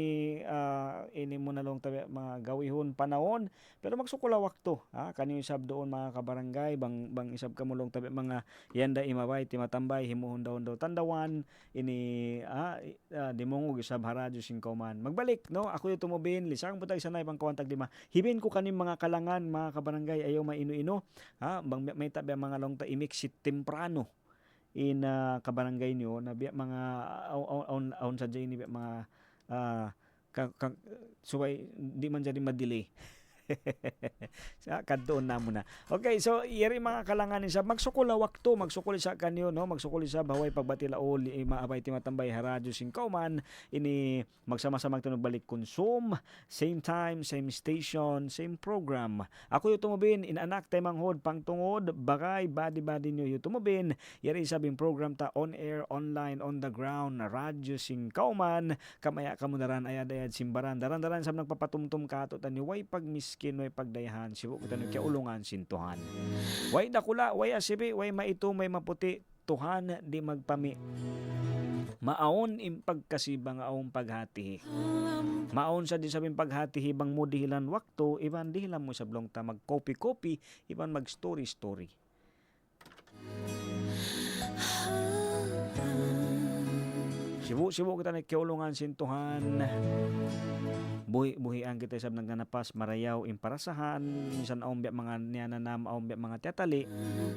ini muna long tabi mga gawihon panahon, pero magsukol wakto, kanyo isab doon mga kabarangay, bang isab ka mulong tabi mga yanda imabay, timatambay, himuhon daw tandawan, ini dimungog isab haradyo singkauman. Magbalik no, ako yung tumubin, lisang putay sanay pang kawantag lima. Hibin ko kaning mga kalangan mga kabarangay ayaw maino-ino, bang may tabi mga long ta imiksit temprano in kabarangay niyo na biya mga on sa jay ni mga suway di man jadi madelay sa kadtoon na muna. Okay, so iri mga kalanganin sa magsukol wakto, magsukol sa kanyo no, magsukol sa baway pagbatilaol maabay ti matambay haradyo singkauman ini magsama-sama tunog balik konsum, same time, same station, same program. Ako yung tumubin inanak tay manghod pangtungod bagay badi nyo yung tumubin iri sabing program ta on air, online, on the ground, radyo singkauman kamaya kamudaran ayad simbaran daran sab nagpapatumtum ka ato tani way pagmis kinoy pagdayahan sibo kita no kaulungan sintuhan way dakula way asibi way maito may maputi tuhan di magpami maon impagkasibang aong paghati maon sa di sabing paghati hibang mo dihilan wakto iban dihilan mo sablong ta mag copy iban mag story sibu kita na kaulungan sintuhan buhian kita sab nagnanapas marayaw imparasahan minsan aong biya mga niyananam aong biya mga tiyatali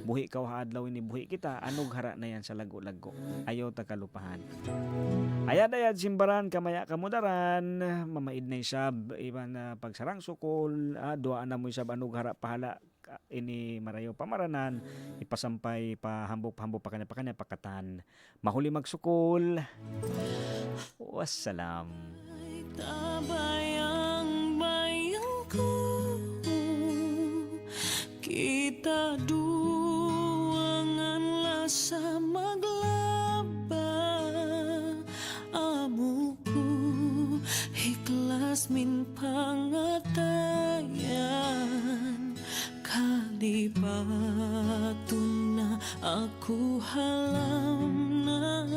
buhi kaw haadlaw ini buhi kita anog hara na yan sa lago-lago ayaw ta kalupahan ayad simbaran kamaya kamudaran mamaid na isab iban pagsarang sukol duaan na mo isab anog hara pahala ini marayaw pamaranan ipasampay pahambok pa kanya pakatan mahuli magsukol wassalam. Tabayang bayang ko kita duangan sa maglaba amuku ikhlas min pangatayan kalibatun na aku halam na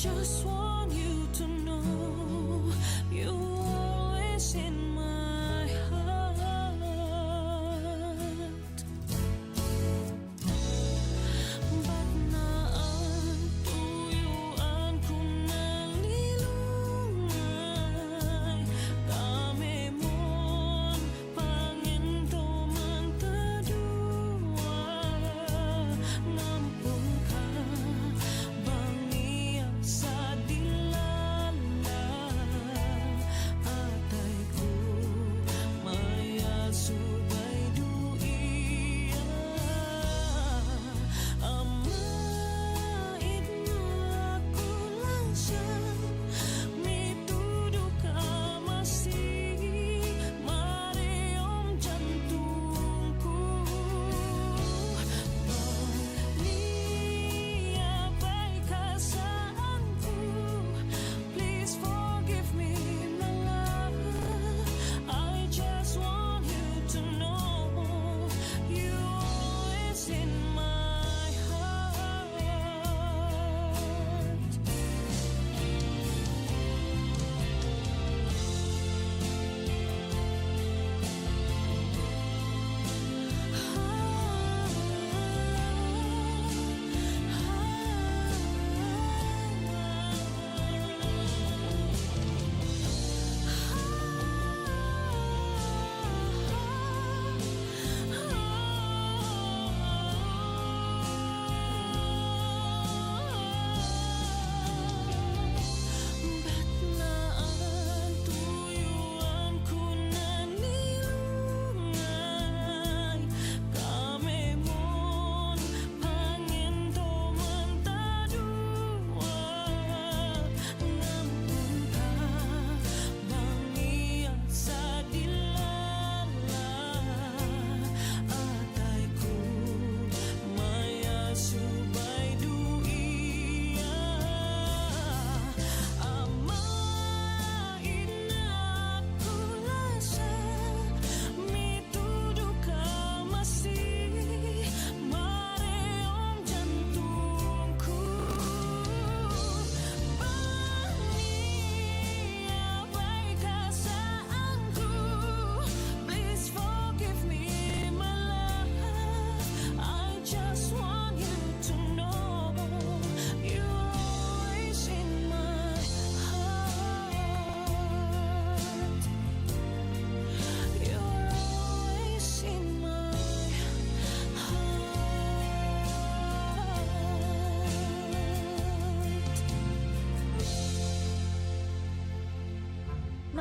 just want you to know you're always in my heart.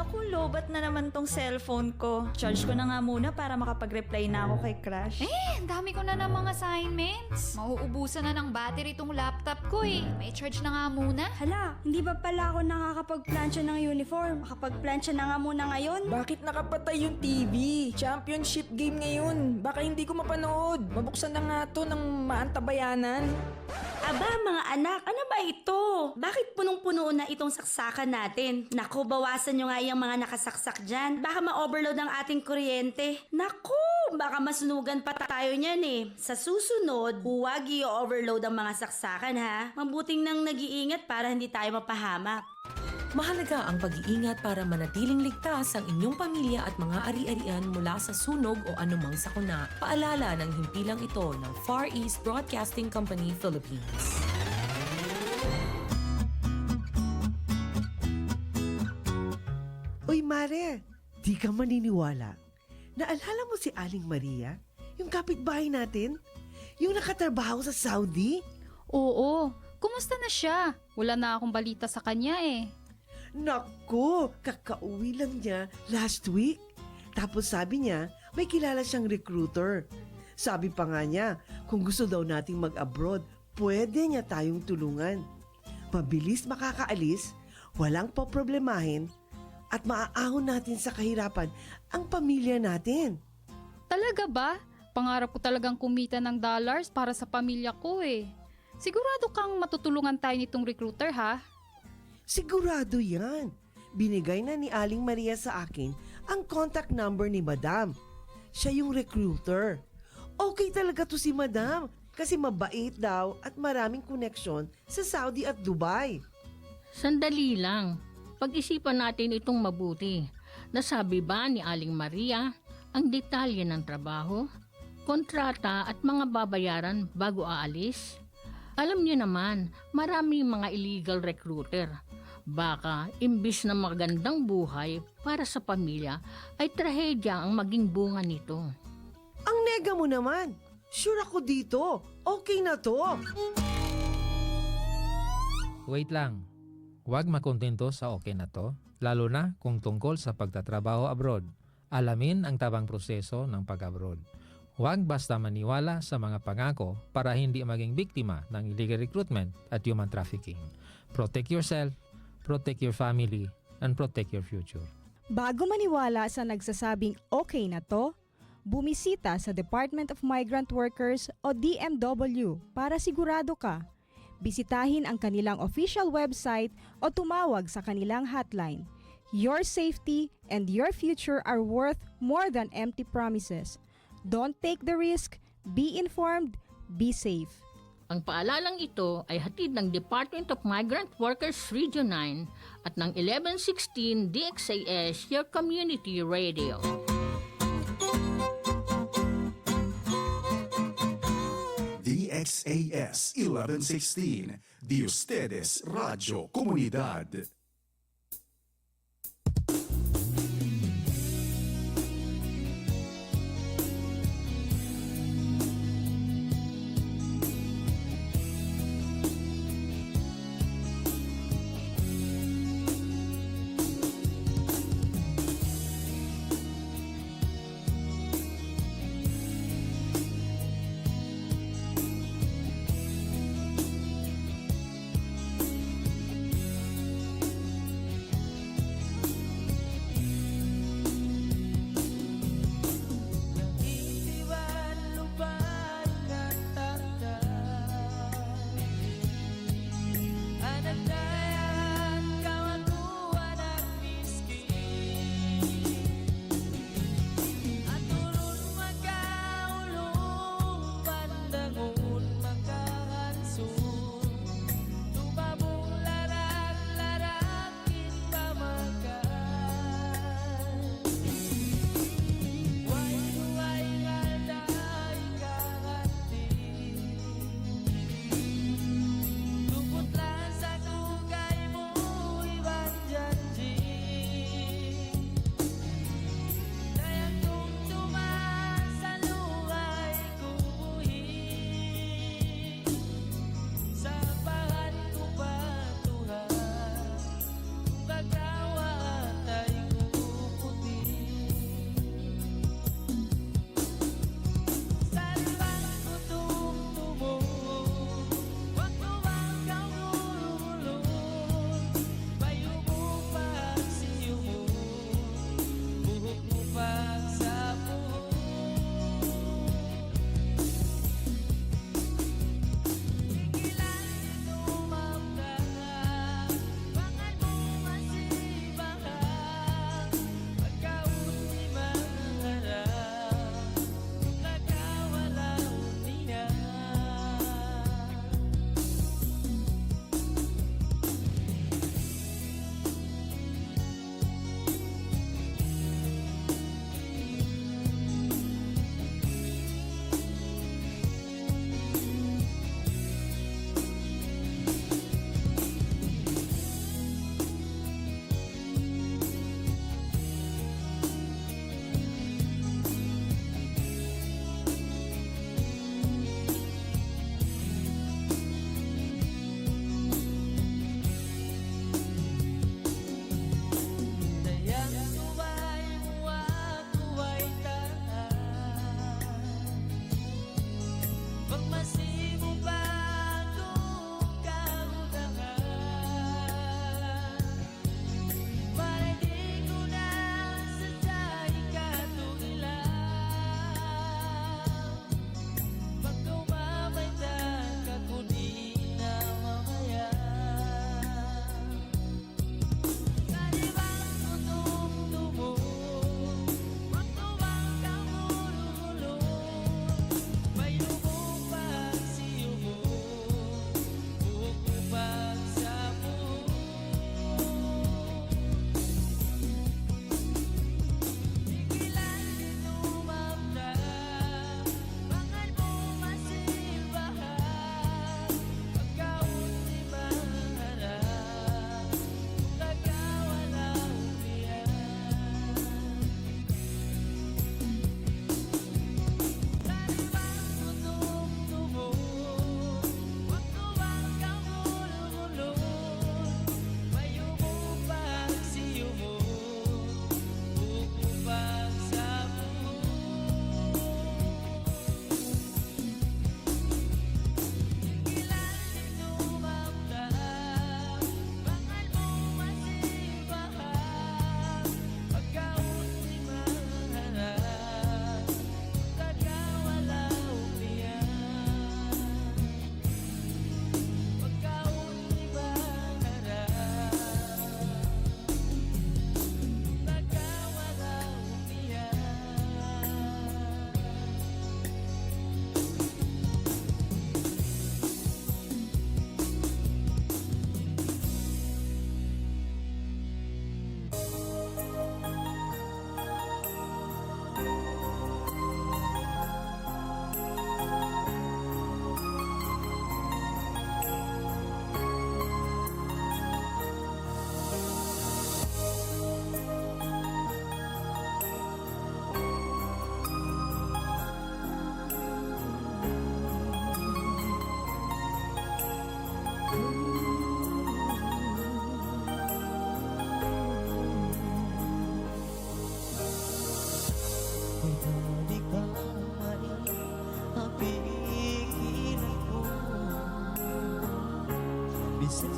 Naku, lobat na naman tong cellphone ko. Charge ko na nga muna para makapag-reply na ako kay Crush. Ang dami ko na ng mga assignments. Mauubusan na ng battery itong laptop ko eh. May charge na nga muna. Hala, hindi ba pala ako nakakapagplansya ng uniform? Makapagplansya na nga muna ngayon. Bakit nakapatay yung TV? Championship game ngayon. Baka hindi ko mapanood. Mabuksan na nga to ng maantabayanan. Aba, mga anak, ano ba ito? Bakit punong-puno na itong saksakan natin? Naku, bawasan nyo nga yung mga nakasaksak dyan. Baka ma-overload ang ating kuryente. Naku, baka masunugan pa tayo niyan eh. Sa susunod, huwag i-overload ang mga saksakan ha. Mabuting nang nag-iingat para hindi tayo mapahamak. Mahalaga ang pag-iingat para manatiling ligtas ang inyong pamilya at mga ari-arian mula sa sunog o anumang sakuna. Paalala ng himpilang ito ng Far East Broadcasting Company, Philippines. Uy, Mare, di ka maniniwala. Naalala mo si Aling Maria? Yung kapitbahay natin? Yung nakatrabaho sa Saudi? Oo, kumusta na siya? Wala na akong balita sa kanya eh. Naku, kakauwi lang niya last week. Tapos sabi niya, may kilala siyang recruiter. Sabi pa nga niya, kung gusto daw nating mag-abroad, pwede niya tayong tulungan. Mabilis makakaalis, walang poproblemahin, at maaahon natin sa kahirapan ang pamilya natin. Talaga ba? Pangarap ko talagang kumita ng dollars para sa pamilya ko eh. Sigurado kang matutulungan tayo nitong recruiter ha? Sigurado yan. Binigay na ni Aling Maria sa akin ang contact number ni Madam. Siya yung recruiter. Okay talaga to si Madam kasi mabait daw at maraming koneksyon sa Saudi at Dubai. Sandali lang. Pag-isipan natin itong mabuti. Nasabi ba ni Aling Maria ang detalye ng trabaho, kontrata at mga babayaran bago aalis? Alam niyo naman, maraming mga illegal recruiter. Baka, imbis na magandang buhay para sa pamilya, ay trahedya ang maging bunga nito. Ang nega mo naman. Sure ako dito. Okay na to. Wait lang. Huwag makontento sa okay na to, lalo na kung tungkol sa pagtatrabaho abroad. Alamin ang tabang proseso ng pag-abroad. Huwag basta maniwala sa mga pangako para hindi maging biktima ng illegal recruitment at human trafficking. Protect yourself, protect your family, and protect your future. Bago maniwala sa nagsasabing okay na to, bumisita sa Department of Migrant Workers o DMW para sigurado ka. Bisitahin ang kanilang official website o tumawag sa kanilang hotline. Your safety and your future are worth more than empty promises. Don't take the risk, be informed, be safe. Ang paalalang ito ay hatid ng Department of Migrant Workers Region 9 at ng 1116 DXAS, your community radio. DXAS 1116, de ustedes Radio Comunidad.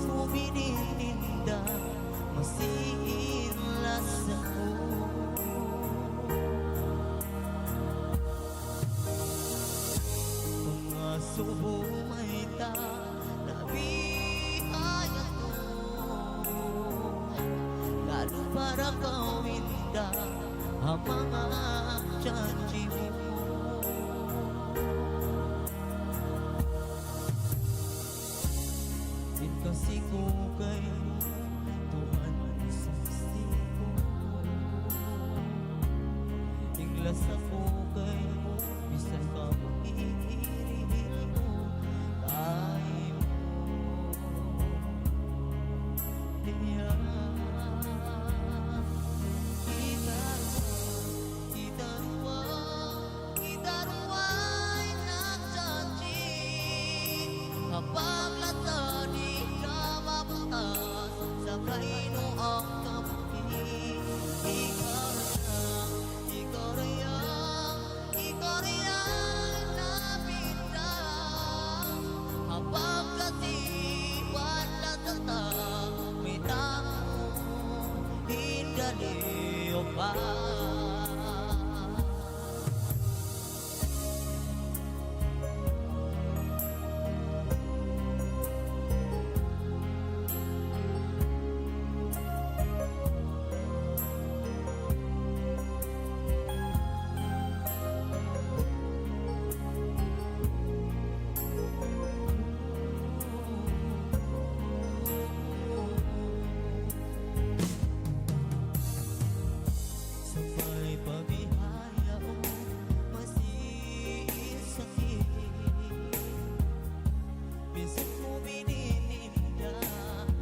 mo binininda, masilas ako. Mga subo may nabihaya ko, lalo para kawinda ang mga janji mo. Kasi ko kay Tuhan sa siko, inglas ako kay mo, bisa ka mo iirihil mo, tayo mo. Diya, itaruwa'y nagjanji, kapag lata di ka mabutas, sa kaino ang kamuhi. Ikaw riyang napindang, habang kasiwan latata, may tamo, hindaliw pa. Sabay pabihaya o masisakit, minsan mo binininda,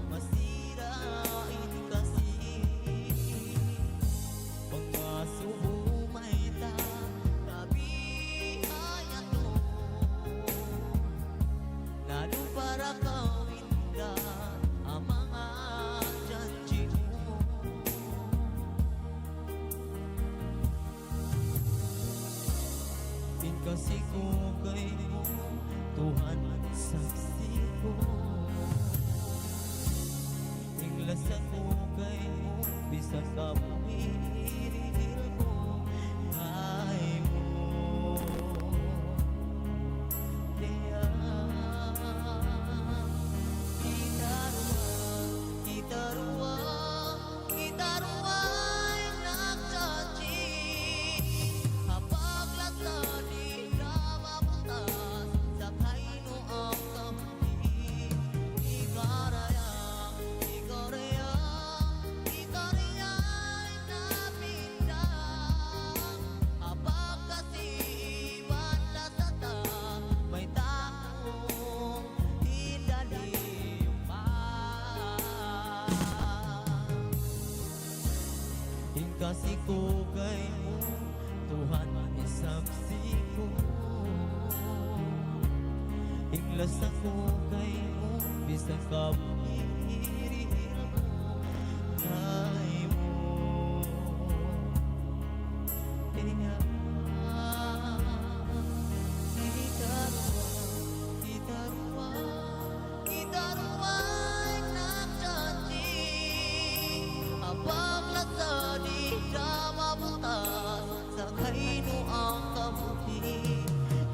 masirain kasi. Mga subo may nabihaya to, lalo para kawinda ang mga janji mo. Kasi ko kay mo, Tuhan saksi ko, inglas ako kay mo, bisa ka mo iirihil mo, ay mo. Kaya itaruwa'y nagjanji, habang lata di ka mabutas, sa kaino ang kamuhi. Ikaw riya'y napindang, habang kasiwan latata, may takong hindaliw pa. Kasi ko kay mo, Tuhan isaksi ko, inglas ako kay mo, bisa ka mo iirihil mo, kay mo. Kaya itaruwa'y nagjanji, habang lata di ka mabutas, sa kaino ang kamuhi.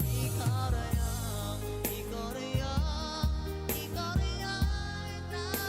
Ikaw riya'y napindang,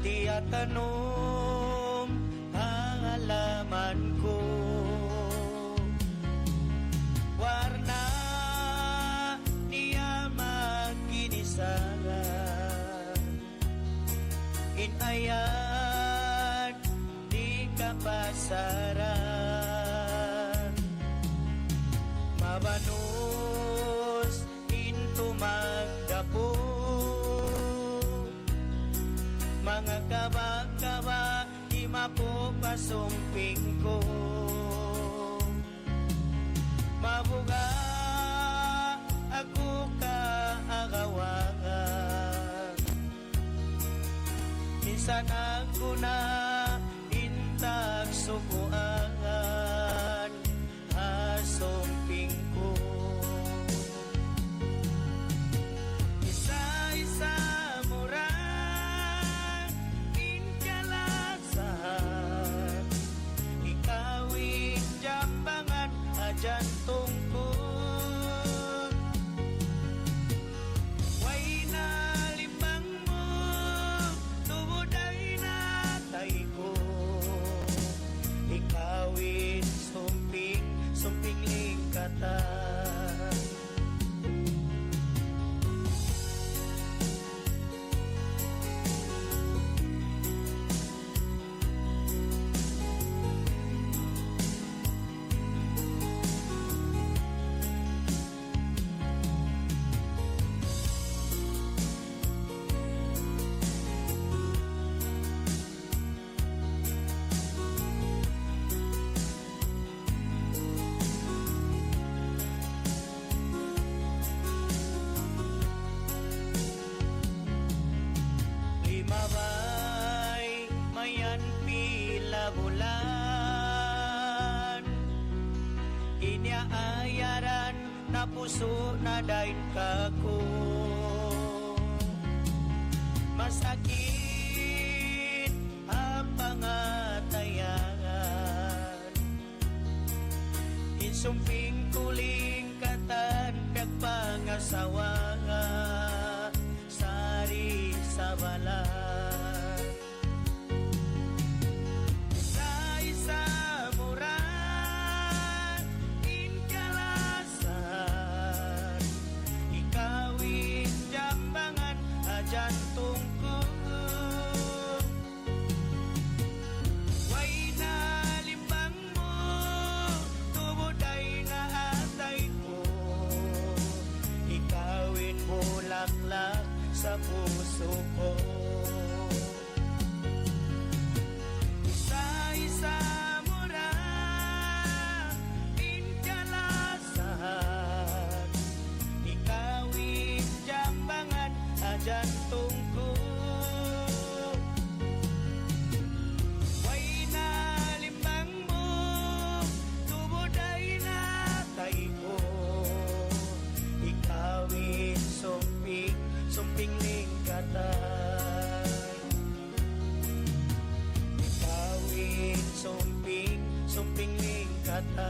tiyatanong halaman ko. Warna niya magkinisara, inayan di kapasaran, mabanos into magdapo, mga kaba-kaba di mapupasumping ko. Mabuga ako kaagawangan, minsan ako na intag sukuangan, hasumping ko. Isa-isa murang inkalasahan, ikawin jambangan ajantong ko. Way na limbang mo, tubod ay natay ko. Ikawin sumping, sumping lingkatan. Limabay mayan pila bulan, inyaayaran na puso na dahin kako. Masakit ang pangatayangan, insumping kuling katan kagpangasawangan, sari sa balat. Isa-isa murang inkalasan, ikawin jambangan ajantong ko. Way na limbang mo, tubod ay naatay ko. Ikawin bulaklak sa puso ko. Isa-isa murang inkalasan, ikawin jambangan ajantong ko. Way na limbang mo, tubod ay natay ko. Ikawin sumping, sumping lingkatan. Ikawin sumping, sumping lingkatan.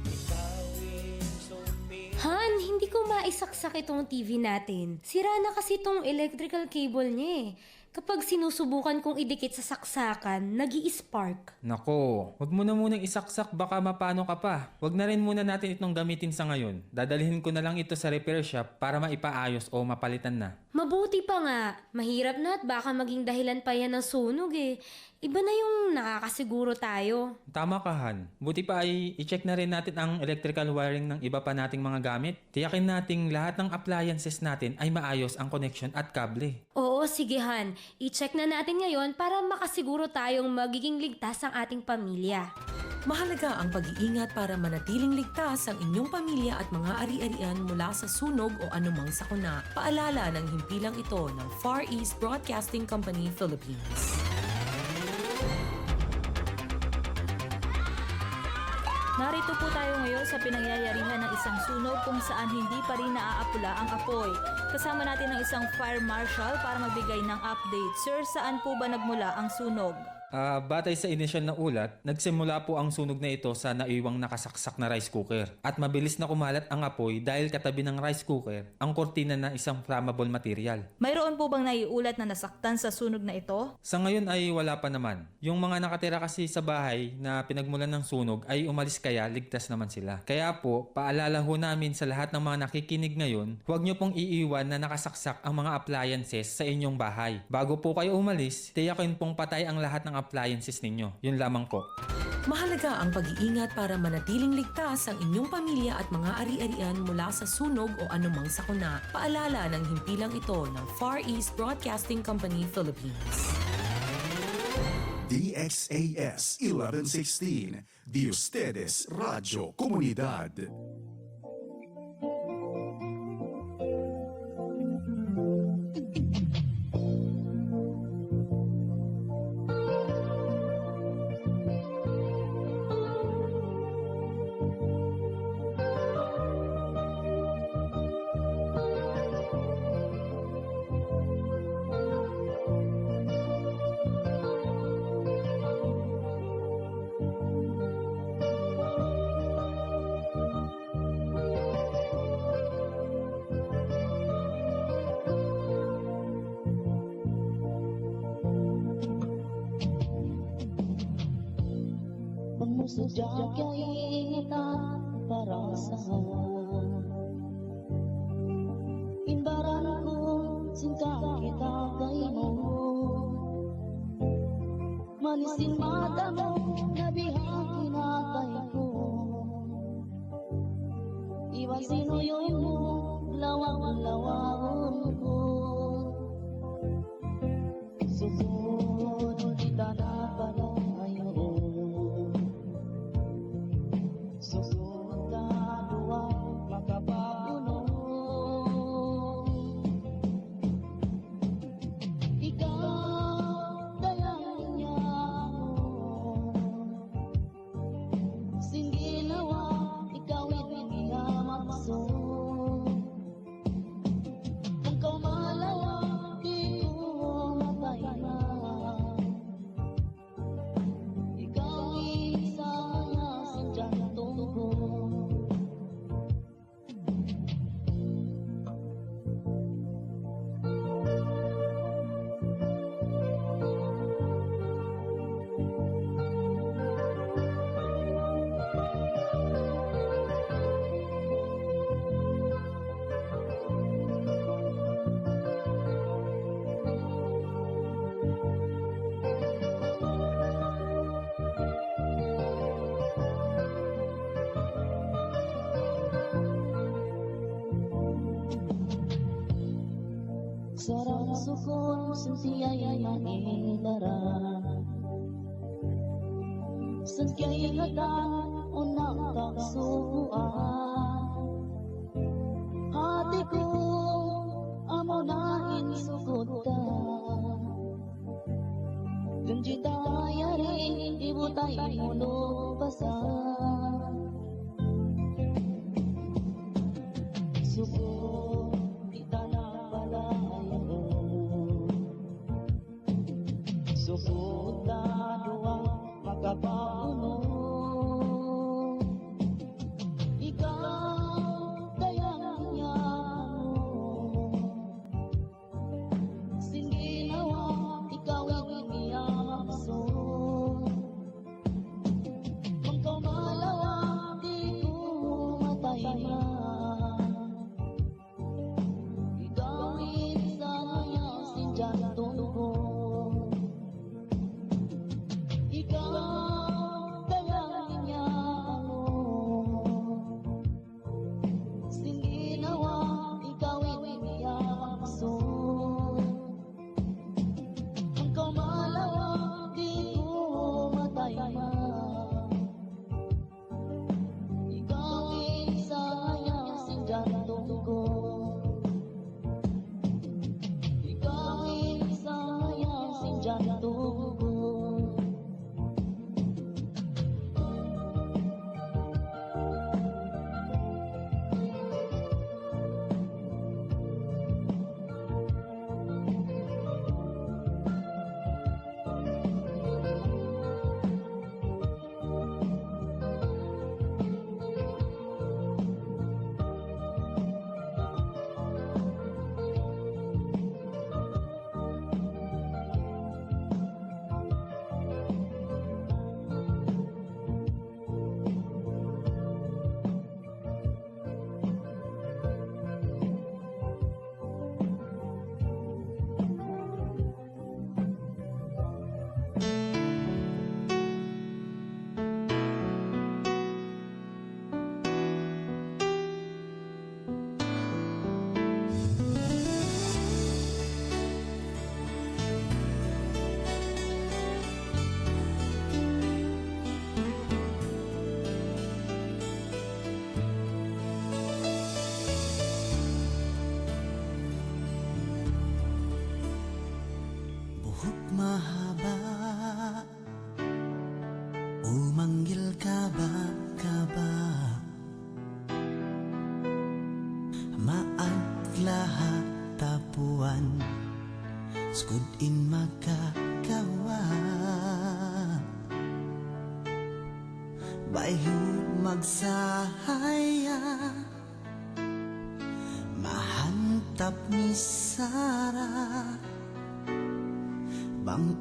Ikawin sumping. Han, hindi ko maisaksak itong TV natin. Sira na kasi itong electrical cable niya eh. Kapag sinusubukan kong idikit sa saksakan, nag-i-spark. Nako, wag mo na munang isaksak, baka mapano ka pa. Wag na rin muna natin itong gamitin sa ngayon. Dadalhin ko na lang ito sa repair shop para maipaayos o mapalitan na. Mabuti pa nga. Mahirap na at baka maging dahilan pa yan ng sunog eh. Iba na yung nakakasiguro tayo. Tama ka, Han. Buti pa ay i-check na rin natin ang electrical wiring ng iba pa nating mga gamit. Tiyakin nating lahat ng appliances natin ay maayos ang connection at kable. Oo, sige Han. I-check na natin ngayon para makasiguro tayong magiging ligtas ang ating pamilya. Mahalaga ang pag-iingat para manatiling ligtas ang inyong pamilya at mga ari-arian mula sa sunog o anumang sakuna. Paalala ng himpilang ito ng Far East Broadcasting Company, Philippines. Narito po tayo ngayon sa pinangyayarihan ng isang sunog kung saan hindi pa rin naaapula ang apoy. Kasama natin ang isang fire marshal para magbigay ng update. Sir, saan po ba nagmula ang sunog? Batay sa inisyal na ulat, nagsimula po ang sunog na ito sa naiwang nakasaksak na rice cooker at mabilis na kumalat ang apoy dahil katabi ng rice cooker ang kortina na isang flammable material. Mayroon po bang naiulat na nasaktan sa sunog na ito? Sa ngayon ay wala pa naman. Yung mga nakatira kasi sa bahay na pinagmulan ng sunog ay umalis kaya ligtas naman sila. Kaya po, paalala ho namin sa lahat ng mga nakikinig ngayon, huwag nyo pong iiwan na nakasaksak ang mga appliances sa inyong bahay. Bago po kayo umalis, tiyakin pong patay ang lahat ng appliances ninyo. Yun lamang po. Mahalaga ang pag-iingat para manatiling ligtas ang inyong pamilya at mga ari-arian mula sa sunog o anumang sakuna. Paalala ng himpilang ito ng Far East Broadcasting Company, Philippines. DXAS 1116, Di Ustedes Radio Comunidad. Sadya kaingitan parasahan Imbaran kong singkang kita kay mo Manisin mata mo nabihagi na kay ko Iwasin mo yung mo lawang-lawang ko Susunod kita na pala susunod ka duwa makapapuno ikaw dayang niya singginawa ikaw inihamak so kung kau malawa di ko matay na ikaw isa niya sinjang sarang sukun sentiya'y mahilaran Sentiya'y hatan unang kaksukuan Hati ko amunahin sukot ka Janji tayo rin ibu tayo mulo pasan Sukot kita na pala Sukot na duwa makapapuno Ikaw dayang niya Singginawa ikaw iniyak so Kung kau malawa di ko matay na Ikaw isa niya sinjang tungko Ikaw buhok mahaba, umanggil ka ba, maadlahat tapuan, skud in magkakawa, bayhud magsahaya, mahantap ni Sara, bang